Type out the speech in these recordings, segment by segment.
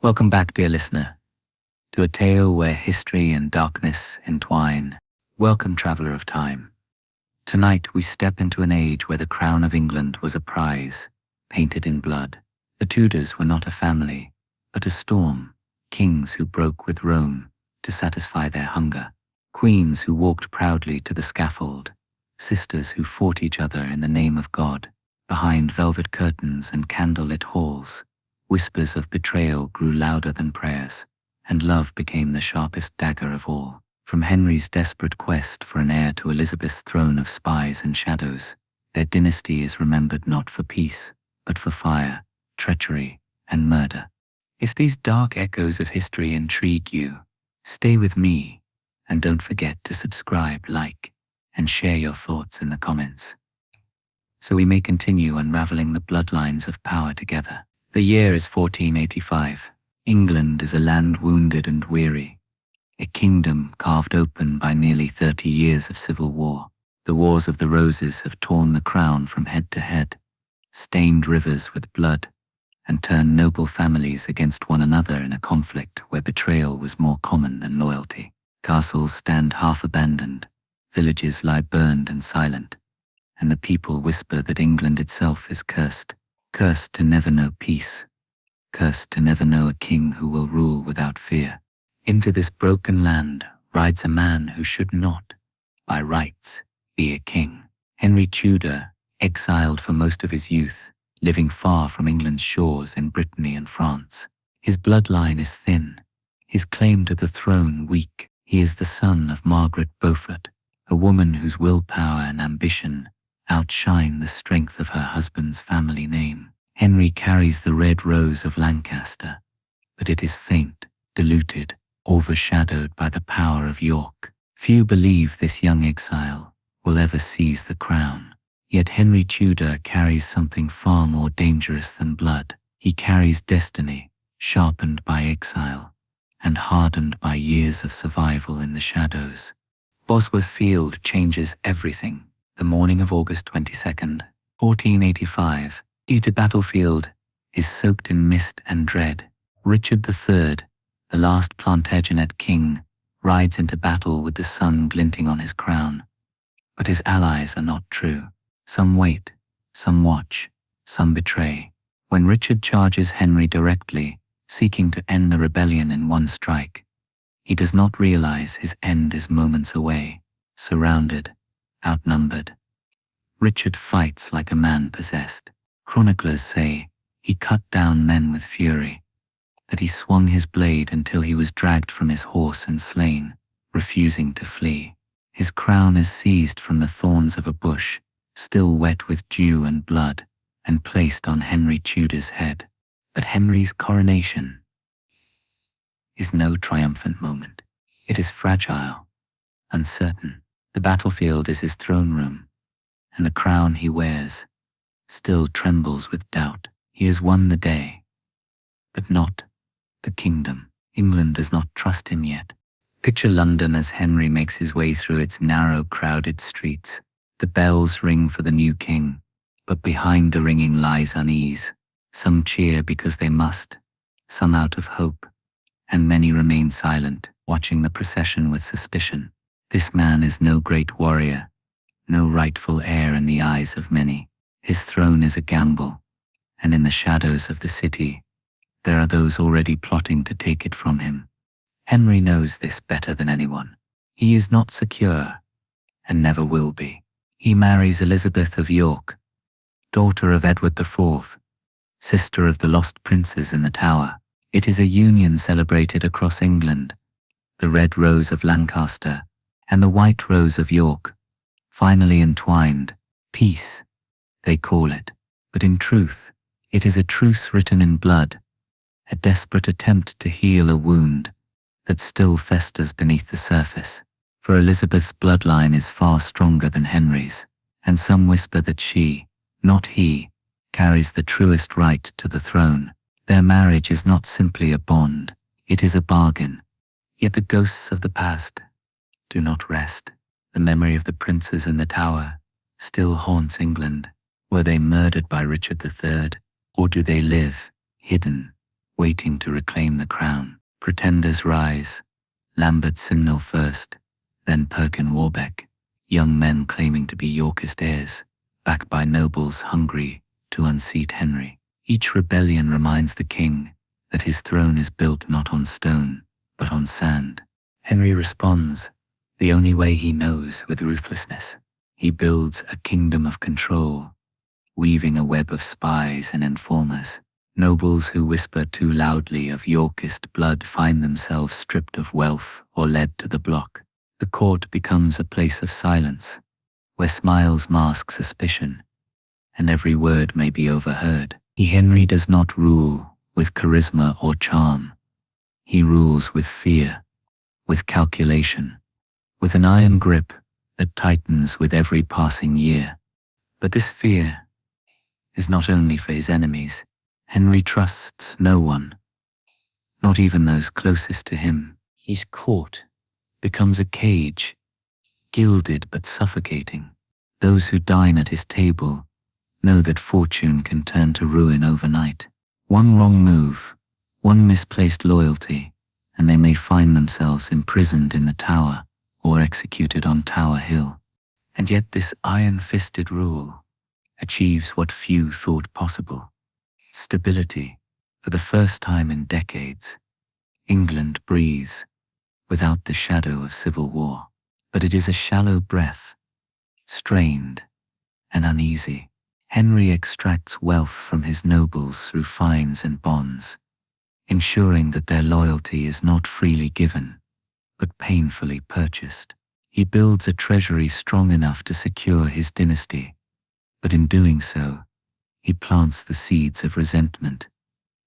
Welcome back, dear listener, to a tale where history and darkness entwine. Welcome, traveller of time. Tonight we step into an age where the crown of England was a prize, painted in blood. The Tudors were not a family, but a storm, kings who broke with Rome to satisfy their hunger, queens who walked proudly to the scaffold, sisters who fought each other in the name of God. Behind velvet curtains and candlelit halls, whispers of betrayal grew louder than prayers, and love became the sharpest dagger of all. From Henry's desperate quest for an heir to Elizabeth's throne of spies and shadows, their dynasty is remembered not for peace, but for fire, treachery, and murder. If these dark echoes of history intrigue you, stay with me, and don't forget to subscribe, like, and share your thoughts in the comments, so we may continue unraveling the bloodlines of power together. The year is 1485. England is a land wounded and weary, a kingdom carved open by nearly 30 years of civil war. The Wars of the Roses have torn the crown from head to head, stained rivers with blood, and turned noble families against one another in a conflict where betrayal was more common than loyalty. Castles stand half abandoned, villages lie burned and silent, and the people whisper that England itself is cursed. Cursed to never know peace, cursed to never know a king who will rule without fear. Into this broken land rides a man who should not, by rights, be a king. Henry Tudor, exiled for most of his youth, living far from England's shores in Brittany and France. His bloodline is thin, his claim to the throne weak. He is the son of Margaret Beaufort, a woman whose willpower and ambition outshine the strength of her husband's family name. Henry carries the red rose of Lancaster, but it is faint, diluted, overshadowed by the power of York. Few believe this young exile will ever seize the crown. Yet Henry Tudor carries something far more dangerous than blood. He carries destiny, sharpened by exile, and hardened by years of survival in the shadows. Bosworth Field changes everything. The morning of August 22nd, 1485, the battlefield is soaked in mist and dread. Richard III, the last Plantagenet king, rides into battle with the sun glinting on his crown. But his allies are not true. Some wait, some watch, some betray. When Richard charges Henry directly, seeking to end the rebellion in one strike, he does not realize his end is moments away, surrounded, outnumbered. Richard fights like a man possessed. Chroniclers say he cut down men with fury, that he swung his blade until he was dragged from his horse and slain, refusing to flee. His crown is seized from the thorns of a bush, still wet with dew and blood, and placed on Henry Tudor's head. But Henry's coronation is no triumphant moment. It is fragile, uncertain. The battlefield is his throne room, and the crown he wears still trembles with doubt. He has won the day, but not the kingdom. England does not trust him yet. Picture London as Henry makes his way through its narrow, crowded streets. The bells ring for the new king, but behind the ringing lies unease. Some cheer because they must, some out of hope, and many remain silent, watching the procession with suspicion. This man is no great warrior, no rightful heir in the eyes of many. His throne is a gamble, and in the shadows of the city, there are those already plotting to take it from him. Henry knows this better than anyone. He is not secure, and never will be. He marries Elizabeth of York, daughter of Edward IV, sister of the lost princes in the Tower. It is a union celebrated across England, the red rose of Lancaster and the white rose of York, finally entwined. Peace, they call it, but in truth, it is a truce written in blood, a desperate attempt to heal a wound that still festers beneath the surface. For Elizabeth's bloodline is far stronger than Henry's, and some whisper that she, not he, carries the truest right to the throne. Their marriage is not simply a bond, it is a bargain. Yet the ghosts of the past do not rest. The memory of the princes in the Tower still haunts England. Were they murdered by Richard III, or do they live, hidden, waiting to reclaim the crown. Pretenders rise, Lambert Simnel first, then Perkin Warbeck, young men claiming to be Yorkist heirs, backed by nobles hungry to unseat Henry. Each rebellion reminds the king that his throne is built not on stone, but on sand. Henry responds the only way he knows, with ruthlessness. He builds a kingdom of control, weaving a web of spies and informers. Nobles who whisper too loudly of Yorkist blood find themselves stripped of wealth or led to the block. The court becomes a place of silence, where smiles mask suspicion, and every word may be overheard. Henry does not rule with charisma or charm. He rules with fear, with calculation, with an iron grip that tightens with every passing year. But this fear is not only for his enemies. Henry trusts no one, not even those closest to him. His court becomes a cage, gilded but suffocating. Those who dine at his table know that fortune can turn to ruin overnight. One wrong move, one misplaced loyalty, and they may find themselves imprisoned in the Tower or executed on Tower Hill. And yet this iron-fisted rule achieves what few thought possible: stability. For the first time in decades, England breathes without the shadow of civil war. But it is a shallow breath, strained and uneasy. Henry extracts wealth from his nobles through fines and bonds, ensuring that their loyalty is not freely given, but painfully purchased. He builds a treasury strong enough to secure his dynasty, but in doing so, he plants the seeds of resentment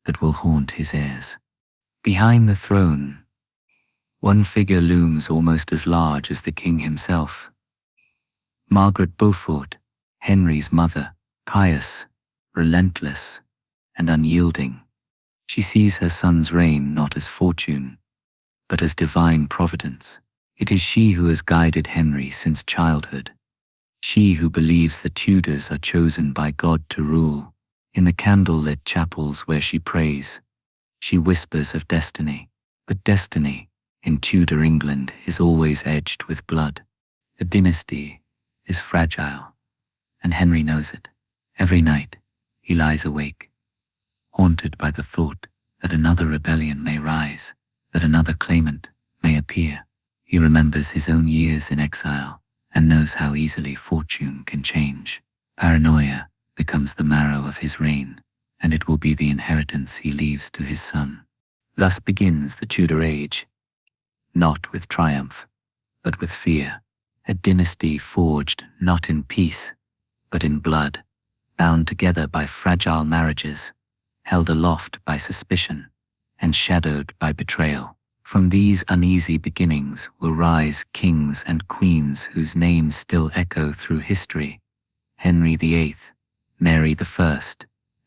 that will haunt his heirs. Behind the throne, one figure looms almost as large as the king himself. Margaret Beaufort, Henry's mother, pious, relentless, and unyielding. She sees her son's reign not as fortune, but as divine providence. It is she who has guided Henry since childhood. She who believes the Tudors are chosen by God to rule. In the candle-lit chapels where she prays, she whispers of destiny. But destiny, in Tudor England, is always edged with blood. The dynasty is fragile, and Henry knows it. Every night, he lies awake, haunted by the thought that another rebellion may rise, that another claimant may appear. He remembers his own years in exile and knows how easily fortune can change. Paranoia becomes the marrow of his reign, and it will be the inheritance he leaves to his son. Thus begins the Tudor age, not with triumph, but with fear. A dynasty forged not in peace, but in blood, bound together by fragile marriages, held aloft by suspicion, and shadowed by betrayal. From these uneasy beginnings will rise kings and queens whose names still echo through history: Henry VIII, Mary I,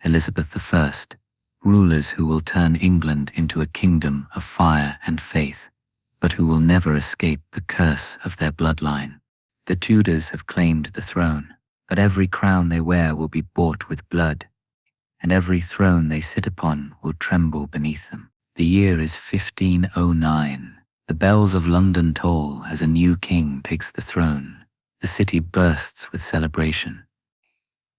Elizabeth I, rulers who will turn England into a kingdom of fire and faith, but who will never escape the curse of their bloodline. The Tudors have claimed the throne, but every crown they wear will be bought with blood, and every throne they sit upon will tremble beneath them. The year is 1509. The bells of London toll as a new king takes the throne. The city bursts with celebration.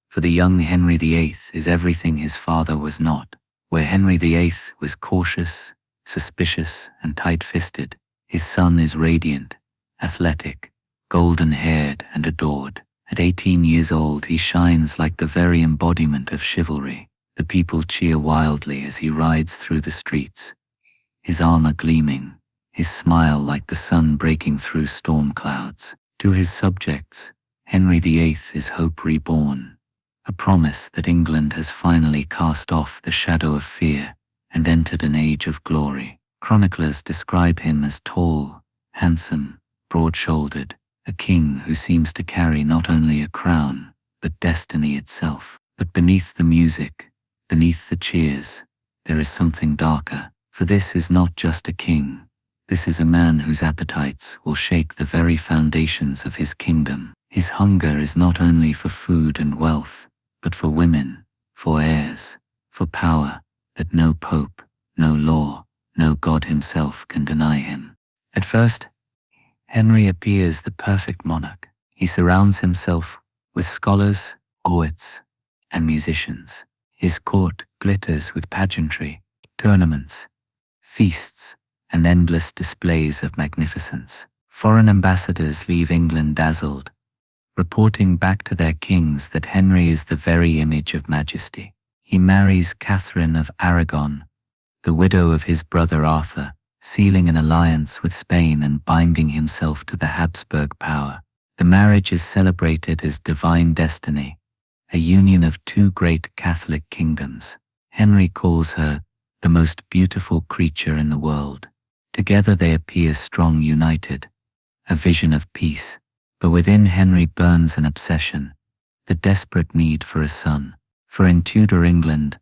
For the young Henry VIII is everything his father was not. Where Henry VIII was cautious, suspicious, and tight-fisted, his son is radiant, athletic, golden-haired, and adored. At 18 years old, he shines like the very embodiment of chivalry. The people cheer wildly as he rides through the streets, his armor gleaming, his smile like the sun breaking through storm clouds. To his subjects, Henry VIII is hope reborn, a promise that England has finally cast off the shadow of fear and entered an age of glory. Chroniclers describe him as tall, handsome, broad-shouldered, a king who seems to carry not only a crown, but destiny itself. But beneath the music, beneath the cheers, there is something darker. For this is not just a king. This is a man whose appetites will shake the very foundations of his kingdom. His hunger is not only for food and wealth, but for women, for heirs, for power that no pope, No law, no God himself can deny him. At first, Henry appears the perfect monarch. He surrounds himself with scholars, poets, and musicians. His court glitters with pageantry, tournaments, feasts, and endless displays of magnificence. Foreign ambassadors leave England dazzled, reporting back to their kings that Henry is the very image of majesty. He marries Catherine of Aragon, the widow of his brother Arthur, sealing an alliance with Spain and binding himself to the Habsburg power. The marriage is celebrated as divine destiny, a union of two great Catholic kingdoms. Henry calls her the most beautiful creature in the world. Together they appear strong, united, a vision of peace. But within Henry burns an obsession, the desperate need for a son. For in Tudor England,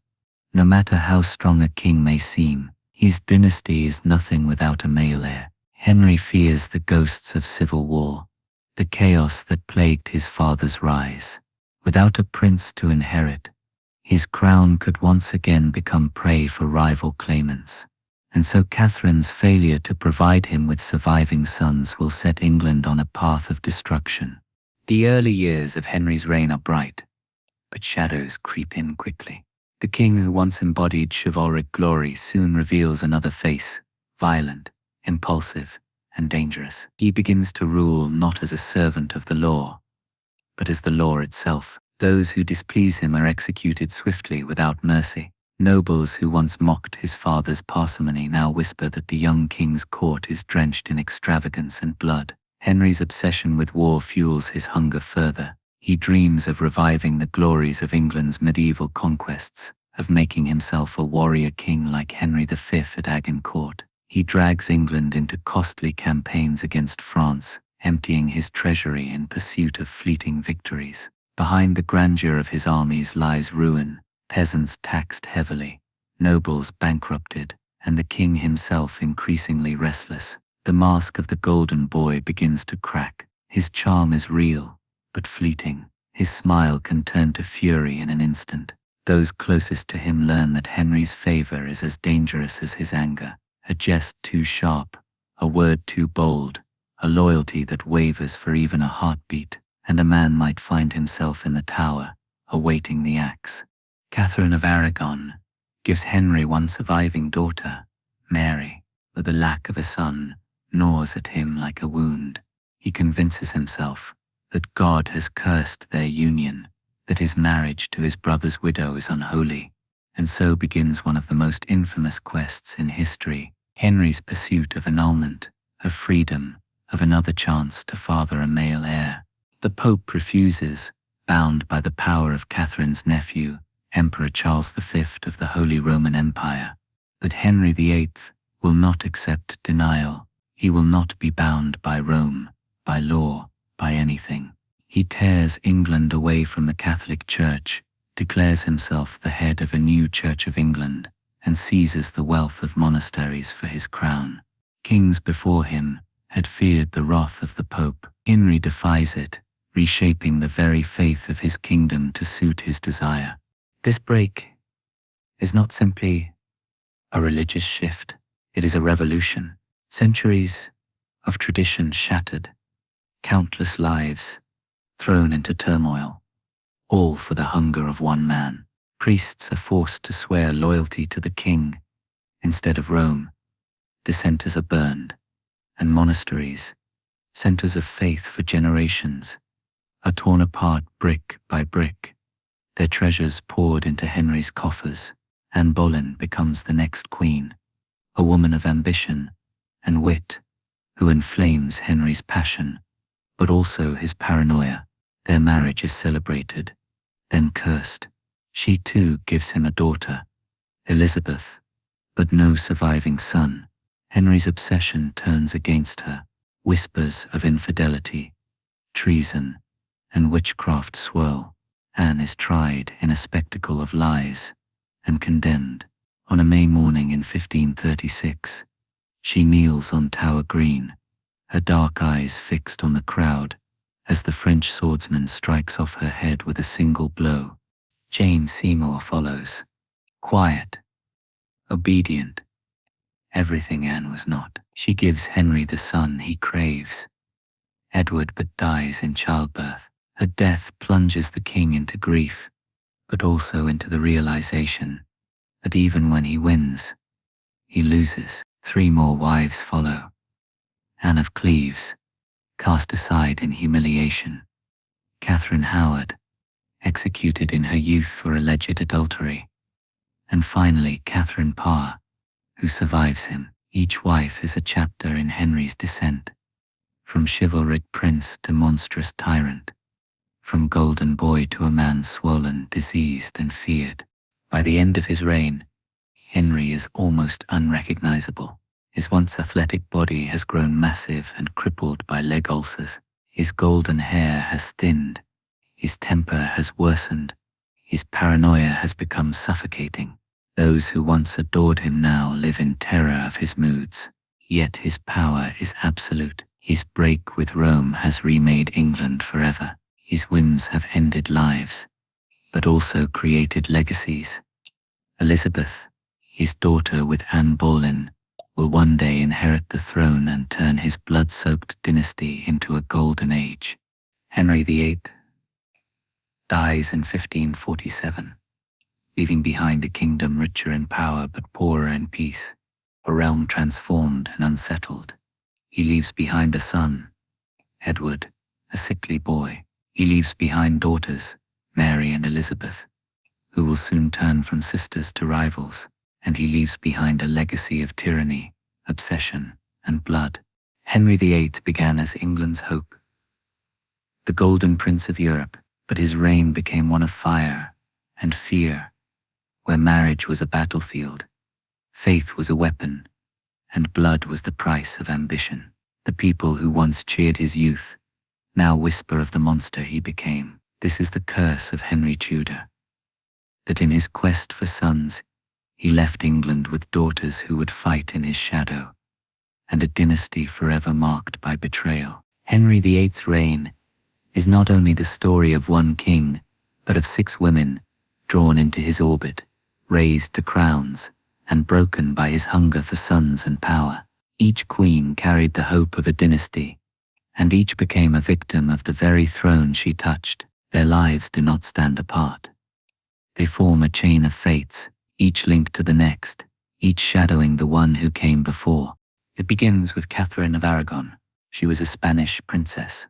no matter how strong a king may seem, his dynasty is nothing without a male heir. Henry fears the ghosts of civil war, the chaos that plagued his father's rise. Without a prince to inherit, his crown could once again become prey for rival claimants. And so Catherine's failure to provide him with surviving sons will set England on a path of destruction. The early years of Henry's reign are bright, but shadows creep in quickly. The king who once embodied chivalric glory soon reveals another face, violent, impulsive, and dangerous. He begins to rule not as a servant of the law, but as the law itself. Those who displease him are executed swiftly without mercy. Nobles who once mocked his father's parsimony now whisper that the young king's court is drenched in extravagance and blood. Henry's obsession with war fuels his hunger further. He dreams of reviving the glories of England's medieval conquests, of making himself a warrior king like Henry V at Agincourt. He drags England into costly campaigns against France, emptying his treasury in pursuit of fleeting victories. Behind the grandeur of his armies lies ruin, peasants taxed heavily, nobles bankrupted, and the king himself increasingly restless. The mask of the golden boy begins to crack. His charm is real, but fleeting. His smile can turn to fury in an instant. Those closest to him learn that Henry's favor is as dangerous as his anger. A jest too sharp, a word too bold, a loyalty that wavers for even a heartbeat, and a man might find himself in the Tower, awaiting the axe. Catherine of Aragon gives Henry one surviving daughter, Mary, but the lack of a son gnaws at him like a wound. He convinces himself that God has cursed their union, that his marriage to his brother's widow is unholy, and so begins one of the most infamous quests in history, Henry's pursuit of annulment, of freedom, of another chance to father a male heir. The Pope refuses, bound by the power of Catherine's nephew, Emperor Charles V of the Holy Roman Empire. But Henry VIII will not accept denial. He will not be bound by Rome, by law, by anything. He tears England away from the Catholic Church, declares himself the head of a new Church of England, and seizes the wealth of monasteries for his crown. Kings before him had feared the wrath of the Pope. Henry defies it, reshaping the very faith of his kingdom to suit his desire. This break is not simply a religious shift, it is a revolution. Centuries of tradition shattered, countless lives thrown into turmoil, all for the hunger of one man. Priests are forced to swear loyalty to the king instead of Rome. Dissenters are burned, and monasteries, centers of faith for generations, are torn apart brick by brick, their treasures poured into Henry's coffers. Anne Boleyn becomes the next queen, a woman of ambition and wit, who inflames Henry's passion, but also his paranoia. Their marriage is celebrated, then cursed. She too gives him a daughter, Elizabeth, but no surviving son. Henry's obsession turns against her. Whispers of infidelity, treason, and witchcraft swirl. Anne is tried in a spectacle of lies and condemned. On a May morning in 1536, she kneels on Tower Green, her dark eyes fixed on the crowd as the French swordsman strikes off her head with a single blow. Jane Seymour follows, quiet, obedient, everything Anne was not. She gives Henry the son he craves, Edward, but dies in childbirth. Her death plunges the king into grief, but also into the realization that even when he wins, he loses. 3 more wives follow. Anne of Cleves, cast aside in humiliation. Catherine Howard, executed in her youth for alleged adultery. And finally Catherine Parr, who survives him. Each wife is a chapter in Henry's descent, from chivalric prince to monstrous tyrant, from golden boy to a man swollen, diseased and feared. By the end of his reign, Henry is almost unrecognizable. His once athletic body has grown massive and crippled by leg ulcers. His golden hair has thinned. His temper has worsened. His paranoia has become suffocating. Those who once adored him now live in terror of his moods. Yet his power is absolute. His break with Rome has remade England forever. His whims have ended lives, but also created legacies. Elizabeth, his daughter with Anne Boleyn, will one day inherit the throne and turn his blood-soaked dynasty into a golden age. Henry VIII dies in 1547, leaving behind a kingdom richer in power but poorer in peace, a realm transformed and unsettled. He leaves behind a son, Edward, a sickly boy. He leaves behind daughters, Mary and Elizabeth, who will soon turn from sisters to rivals, and he leaves behind a legacy of tyranny, obsession, and blood. Henry VIII began as England's hope, the Golden Prince of Europe, but his reign became one of fire and fear, where marriage was a battlefield, faith was a weapon, and blood was the price of ambition. The people who once cheered his youth now whisper of the monster he became. This is the curse of Henry Tudor, that in his quest for sons, he left England with daughters who would fight in his shadow, and a dynasty forever marked by betrayal. Henry VIII's reign is not only the story of one king, but of 6 women drawn into his orbit, raised to crowns, and broken by his hunger for sons and power. Each queen carried the hope of a dynasty, and each became a victim of the very throne she touched. Their lives do not stand apart. They form a chain of fates, each linked to the next, each shadowing the one who came before. It begins with Catherine of Aragon. She was a Spanish princess,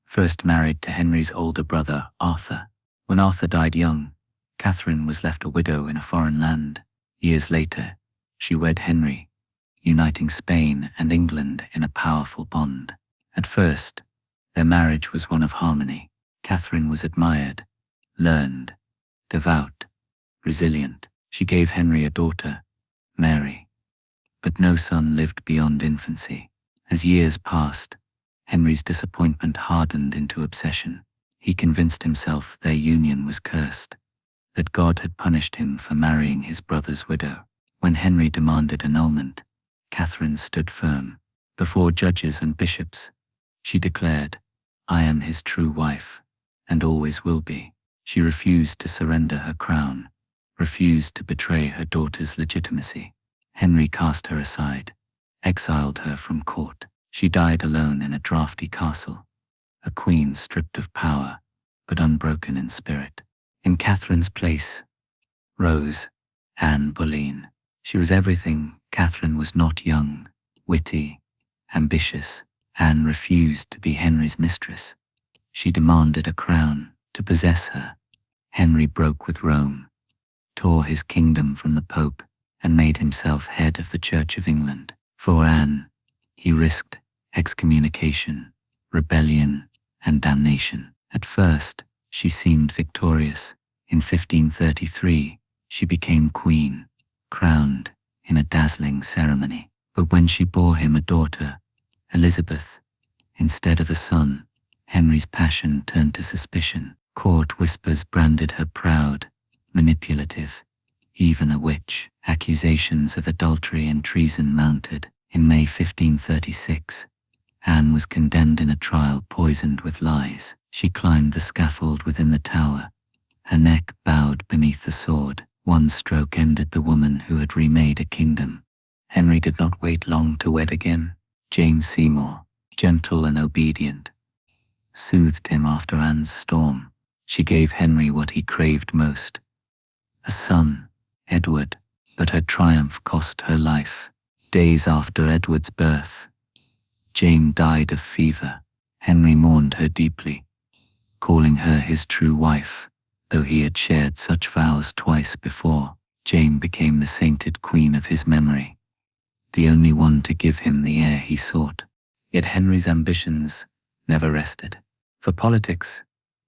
first married to Henry's older brother, Arthur. When Arthur died young, Catherine was left a widow in a foreign land. Years later, she wed Henry, uniting Spain and England in a powerful bond. At first, their marriage was one of harmony. Catherine was admired, learned, devout, resilient. She gave Henry a daughter, Mary, but no son lived beyond infancy. As years passed, Henry's disappointment hardened into obsession. He convinced himself their union was cursed, that God had punished him for marrying his brother's widow. When Henry demanded annulment, Catherine stood firm. Before judges and bishops, she declared, "I am his true wife, and always will be." She refused to surrender her crown, refused to betray her daughter's legitimacy. Henry cast her aside, exiled her from court. She died alone in a draughty castle, a queen stripped of power, but unbroken in spirit. In Catherine's place rose Anne Boleyn. She was everything Catherine was not: young, witty, ambitious. Anne refused to be Henry's mistress. She demanded a crown to possess her. Henry broke with Rome, tore his kingdom from the Pope, and made himself head of the Church of England. For Anne, he risked excommunication, rebellion, and damnation. At first, she seemed victorious. In 1533, she became queen, crowned in a dazzling ceremony. But when she bore him a daughter, Elizabeth, instead of a son, Henry's passion turned to suspicion. Court whispers branded her proud, manipulative, even a witch. Accusations of adultery and treason mounted. In May 1536, Anne was condemned in a trial poisoned with lies. She climbed the scaffold within the tower, her neck bowed beneath the sword. One stroke ended the woman who had remade a kingdom. Henry did not wait long to wed again. Jane Seymour, gentle and obedient, soothed him after Anne's storm. She gave Henry what he craved most, a son, Edward, but her triumph cost her life. Days after Edward's birth, Jane died of fever. Henry mourned her deeply, calling her his true wife. Though he had shared such vows twice before, Jane became the sainted queen of his memory, the only one to give him the heir he sought. Yet Henry's ambitions never rested. For politics,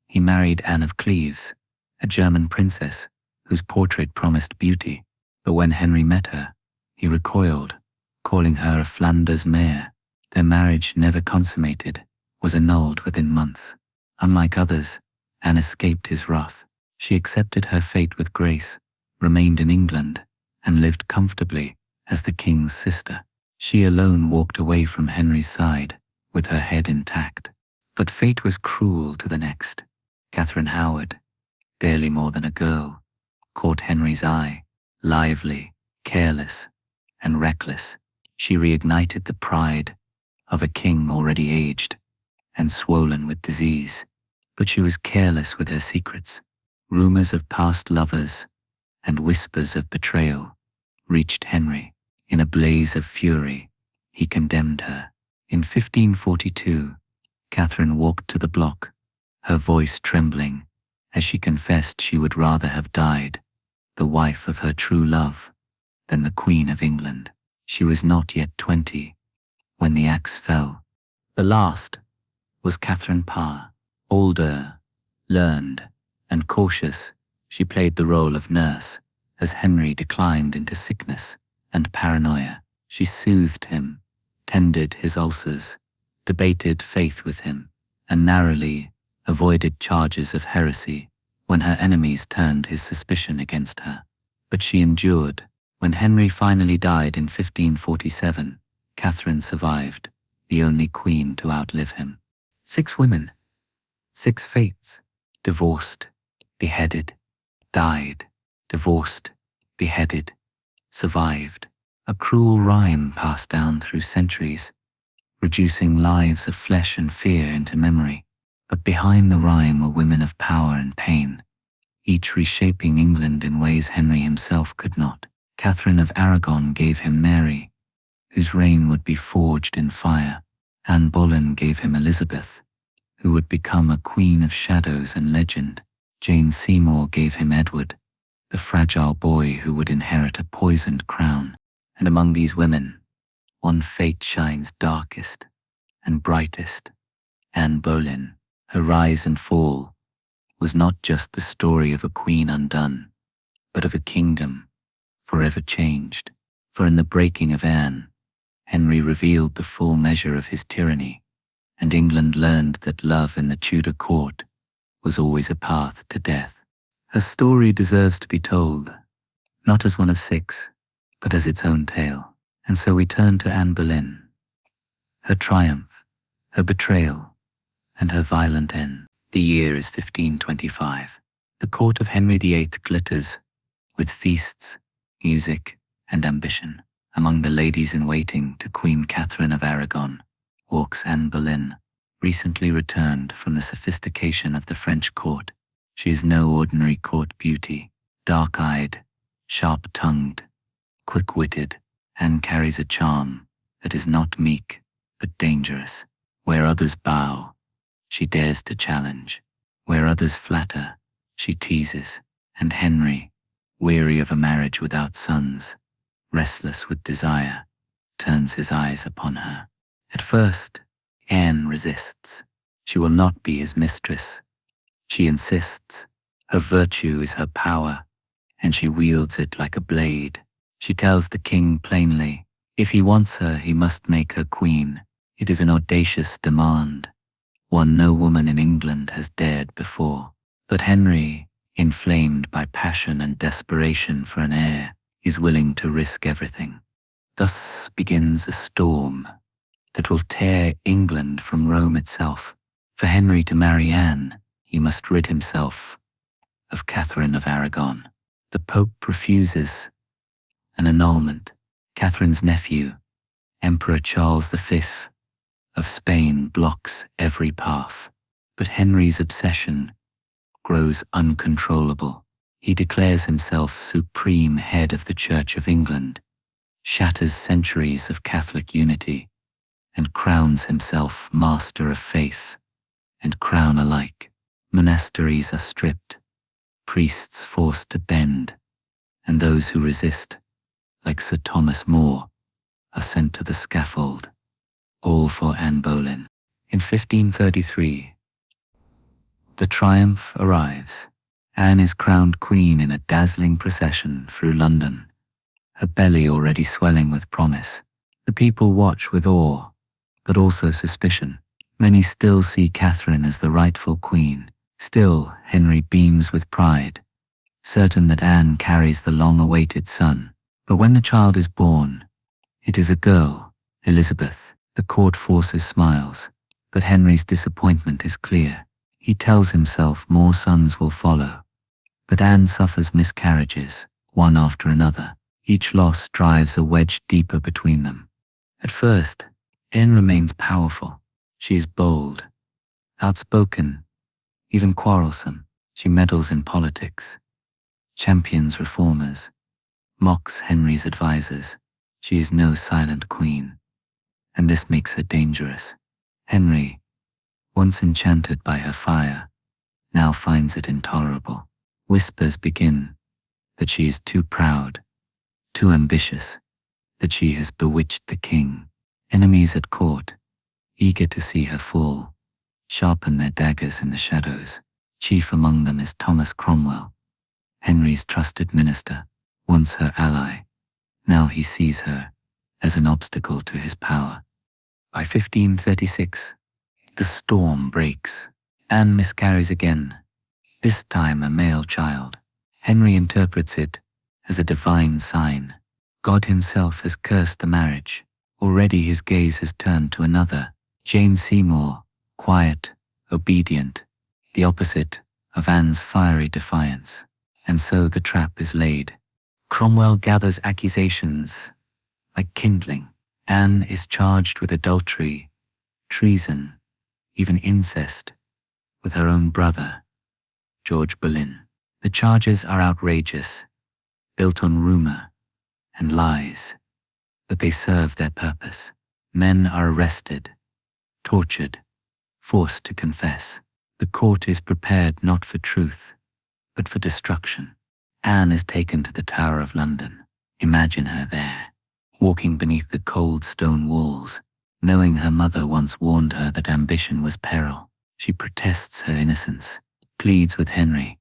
he married Anne of Cleves, a German princess whose portrait promised beauty. But when Henry met her, he recoiled, calling her a Flanders mare. Their marriage, never consummated, was annulled within months. Unlike others, Anne escaped his wrath. She accepted her fate with grace, remained in England, and lived comfortably as the king's sister. She alone walked away from Henry's side, with her head intact. But fate was cruel to the next. Catherine Howard, barely more than a girl, caught Henry's eye. Lively, careless, and reckless, she reignited the pride of a king already aged and swollen with disease. But she was careless with her secrets. Rumors of past lovers and whispers of betrayal reached Henry. In a blaze of fury, he condemned her. In 1542, Catherine walked to the block, her voice trembling, as she confessed she would rather have died, the wife of her true love, than the Queen of England. She was not yet 20 when the axe fell. The last was Catherine Parr. Older, learned, and cautious, she played the role of nurse as Henry declined into sickness and paranoia. She soothed him, tended his ulcers, debated faith with him, and narrowly avoided charges of heresy when her enemies turned his suspicion against her. But she endured. When Henry finally died in 1547, Catherine survived, the only queen to outlive him. 6 women, 6 fates: divorced, beheaded, died, divorced, beheaded, survived. A cruel rhyme passed down through centuries, reducing lives of flesh and fear into memory. But behind the rhyme were women of power and pain, each reshaping England in ways Henry himself could not. Catherine of Aragon gave him Mary, whose reign would be forged in fire. Anne Boleyn gave him Elizabeth, who would become a queen of shadows and legend. Jane Seymour gave him Edward, the fragile boy who would inherit a poisoned crown. And among these women, one fate shines darkest and brightest. Anne Boleyn. Her rise and fall was not just the story of a queen undone, but of a kingdom forever changed. For in the breaking of Anne, Henry revealed the full measure of his tyranny, and England learned that love in the Tudor court was always a path to death. Her story deserves to be told, not as one of 6, but as its own tale. And so we turn to Anne Boleyn, her triumph, her betrayal, and her violent end. The year is 1525. The court of Henry VIII glitters with feasts, music, and ambition. Among the ladies in waiting to Queen Catherine of Aragon walks Anne Boleyn, recently returned from the sophistication of the French court. She is no ordinary court beauty. Dark-eyed, sharp-tongued, quick-witted, Anne carries a charm that is not meek, but dangerous. Where others bow, she dares to challenge. Where others flatter, she teases. And Henry, weary of a marriage without sons, restless with desire, turns his eyes upon her. At first, Anne resists. She will not be his mistress. She insists. Her virtue is her power, and she wields it like a blade. She tells the king plainly, if he wants her, he must make her queen. It is an audacious demand, one no woman in England has dared before. But Henry, inflamed by passion and desperation for an heir, is willing to risk everything. Thus begins a storm that will tear England from Rome itself. For Henry to marry Anne, he must rid himself of Catherine of Aragon. The Pope refuses an annulment. Catherine's nephew, Emperor Charles V of Spain, blocks every path. But Henry's obsession grows uncontrollable. He declares himself supreme head of the Church of England, shatters centuries of Catholic unity, and crowns himself master of faith and crown alike. Monasteries are stripped, priests forced to bend, and those who resist, like Sir Thomas More, are sent to the scaffold, all for Anne Boleyn. In 1533, the triumph arrives. Anne is crowned queen in a dazzling procession through London, her belly already swelling with promise. The people watch with awe, but also suspicion. Many still see Catherine as the rightful queen. Still, Henry beams with pride, certain that Anne carries the long-awaited son. But when the child is born, it is a girl, Elizabeth. The court forces smiles, but Henry's disappointment is clear. He tells himself more sons will follow. But Anne suffers miscarriages, one after another. Each loss drives a wedge deeper between them. At first, Anne remains powerful. She is bold, outspoken, even quarrelsome. She meddles in politics, champions reformers, mocks Henry's advisers. She is no silent queen, and this makes her dangerous. Henry, once enchanted by her fire, now finds it intolerable. Whispers begin that she is too proud, too ambitious, that she has bewitched the king. Enemies at court, eager to see her fall, sharpen their daggers in the shadows. Chief among them is Thomas Cromwell, Henry's trusted minister, once her ally. Now he sees her as an obstacle to his power. By 1536, the storm breaks. Anne miscarries again, this time a male child. Henry interprets it as a divine sign. God himself has cursed the marriage. Already his gaze has turned to another, Jane Seymour, quiet, obedient, the opposite of Anne's fiery defiance. And so the trap is laid. Cromwell gathers accusations like kindling. Anne is charged with adultery, treason, even incest, with her own brother, George Boleyn. The charges are outrageous, built on rumor and lies, but they serve their purpose. Men are arrested, tortured, forced to confess. The court is prepared not for truth, but for destruction. Anne is taken to the Tower of London. Imagine her there, walking beneath the cold stone walls, knowing her mother once warned her that ambition was peril. She protests her innocence, pleads with Henry,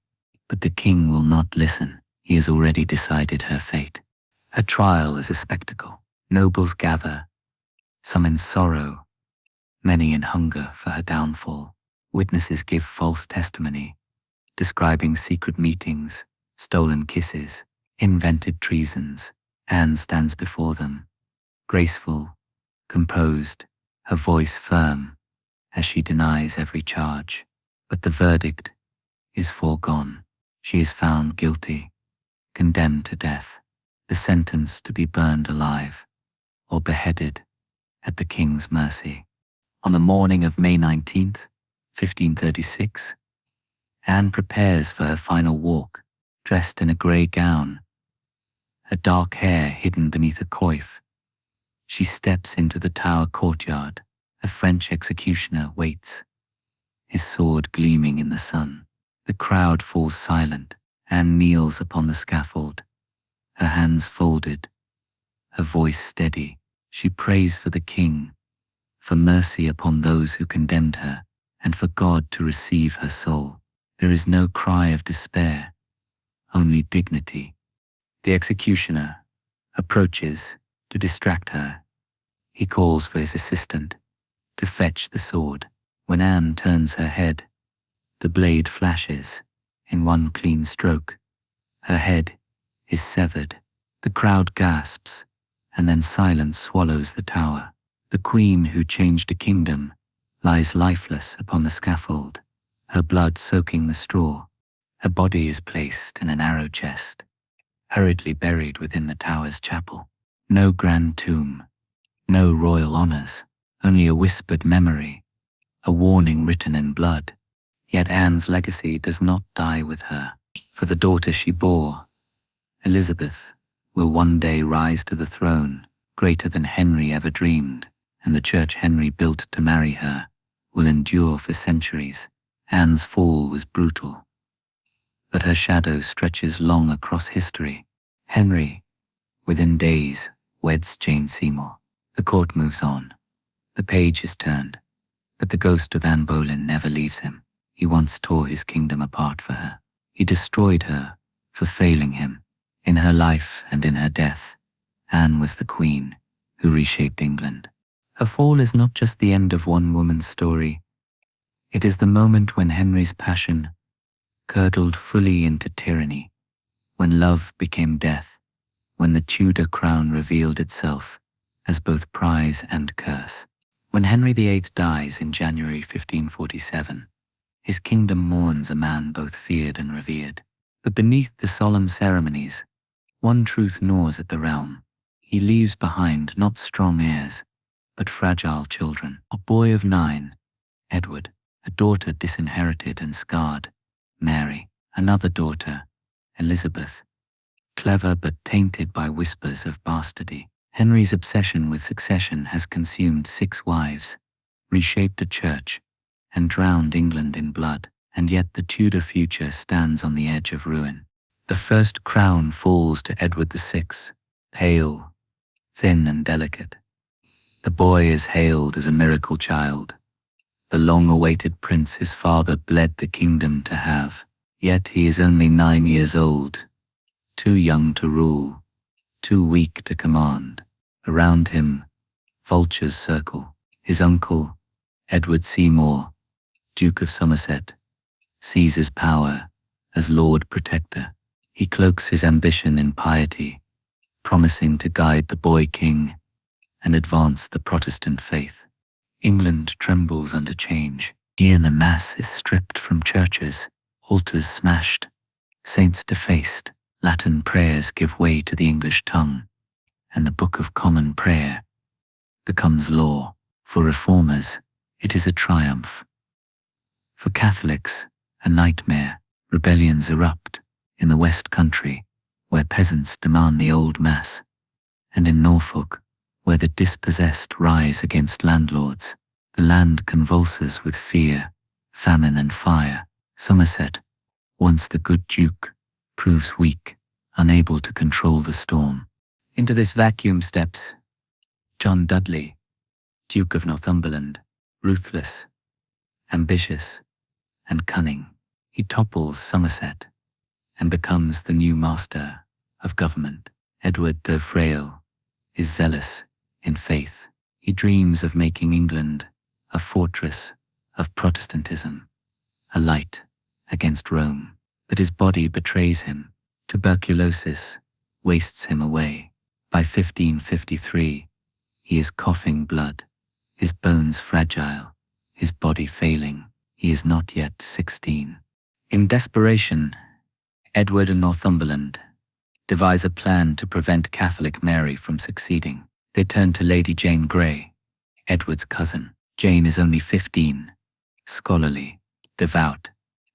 but the king will not listen. He has already decided her fate. Her trial is a spectacle. Nobles gather, some in sorrow, many in hunger for her downfall. Witnesses give false testimony, describing secret meetings, stolen kisses, invented treasons. Anne stands before them, graceful, composed, her voice firm, as she denies every charge. But the verdict is foregone. She is found guilty, condemned to death, the sentence to be burned alive or beheaded at the king's mercy. On the morning of May 19th, 1536, Anne prepares for her final walk, dressed in a grey gown, her dark hair hidden beneath a coif. She steps into the Tower courtyard. A French executioner waits, his sword gleaming in the sun. The crowd falls silent. Anne kneels upon the scaffold, her hands folded, her voice steady. She prays for the king, for mercy upon those who condemned her, and for God to receive her soul. There is no cry of despair, only dignity. The executioner approaches to distract her. He calls for his assistant to fetch the sword. When Anne turns her head, the blade flashes in one clean stroke. Her head is severed. The crowd gasps, and then silence swallows the tower. The queen who changed a kingdom lies lifeless upon the scaffold, her blood soaking the straw. Her body is placed in a narrow chest, hurriedly buried within the tower's chapel. No grand tomb, no royal honours, only a whispered memory, a warning written in blood. Yet Anne's legacy does not die with her. For the daughter she bore, Elizabeth, will one day rise to the throne, greater than Henry ever dreamed, and the church Henry built to marry her will endure for centuries. Anne's fall was brutal, but her shadow stretches long across history. Henry, within days, weds Jane Seymour. The court moves on. The page is turned, but the ghost of Anne Boleyn never leaves him. He once tore his kingdom apart for her. He destroyed her for failing him. In her life and in her death, Anne was the queen who reshaped England. Her fall is not just the end of one woman's story. It is the moment when Henry's passion curdled fully into tyranny, when love became death, when the Tudor crown revealed itself as both prize and curse. When Henry VIII dies in January 1547, his kingdom mourns a man both feared and revered. But beneath the solemn ceremonies, one truth gnaws at the realm. He leaves behind not strong heirs, but fragile children. A boy of 9, Edward; a daughter disinherited and scarred, Mary; another daughter, Elizabeth, clever but tainted by whispers of bastardy. Henry's obsession with succession has consumed 6 wives, reshaped a church, and drowned England in blood. And yet the Tudor future stands on the edge of ruin. The first crown falls to Edward VI, pale, thin and delicate. The boy is hailed as a miracle child, the long-awaited prince his father bled the kingdom to have. Yet he is only 9 years old, too young to rule, too weak to command. Around him, vultures circle. His uncle, Edward Seymour, Duke of Somerset, seizes power as Lord Protector. He cloaks his ambition in piety, promising to guide the boy king and advance the Protestant faith. England trembles under change. Here the Mass is stripped from churches, altars smashed, saints defaced. Latin prayers give way to the English tongue, and the Book of Common Prayer becomes law. For reformers, it is a triumph. For Catholics, a nightmare. Rebellions erupt in the West Country, where peasants demand the old Mass, and in Norfolk, where the dispossessed rise against landlords. The land convulses with fear, famine and fire. Somerset, once the good duke, proves weak, unable to control the storm. Into this vacuum steps John Dudley, Duke of Northumberland, ruthless, ambitious, and cunning. He topples Somerset and becomes the new master of government. Edward, though frail, is zealous in faith. He dreams of making England a fortress of Protestantism, a light against Rome. But his body betrays him. Tuberculosis wastes him away. By 1553, he is coughing blood, his bones fragile, his body failing. He is not yet 16. In desperation, Edward and Northumberland devise a plan to prevent Catholic Mary from succeeding. They turn to Lady Jane Grey, Edward's cousin. Jane is only 15, scholarly, devout,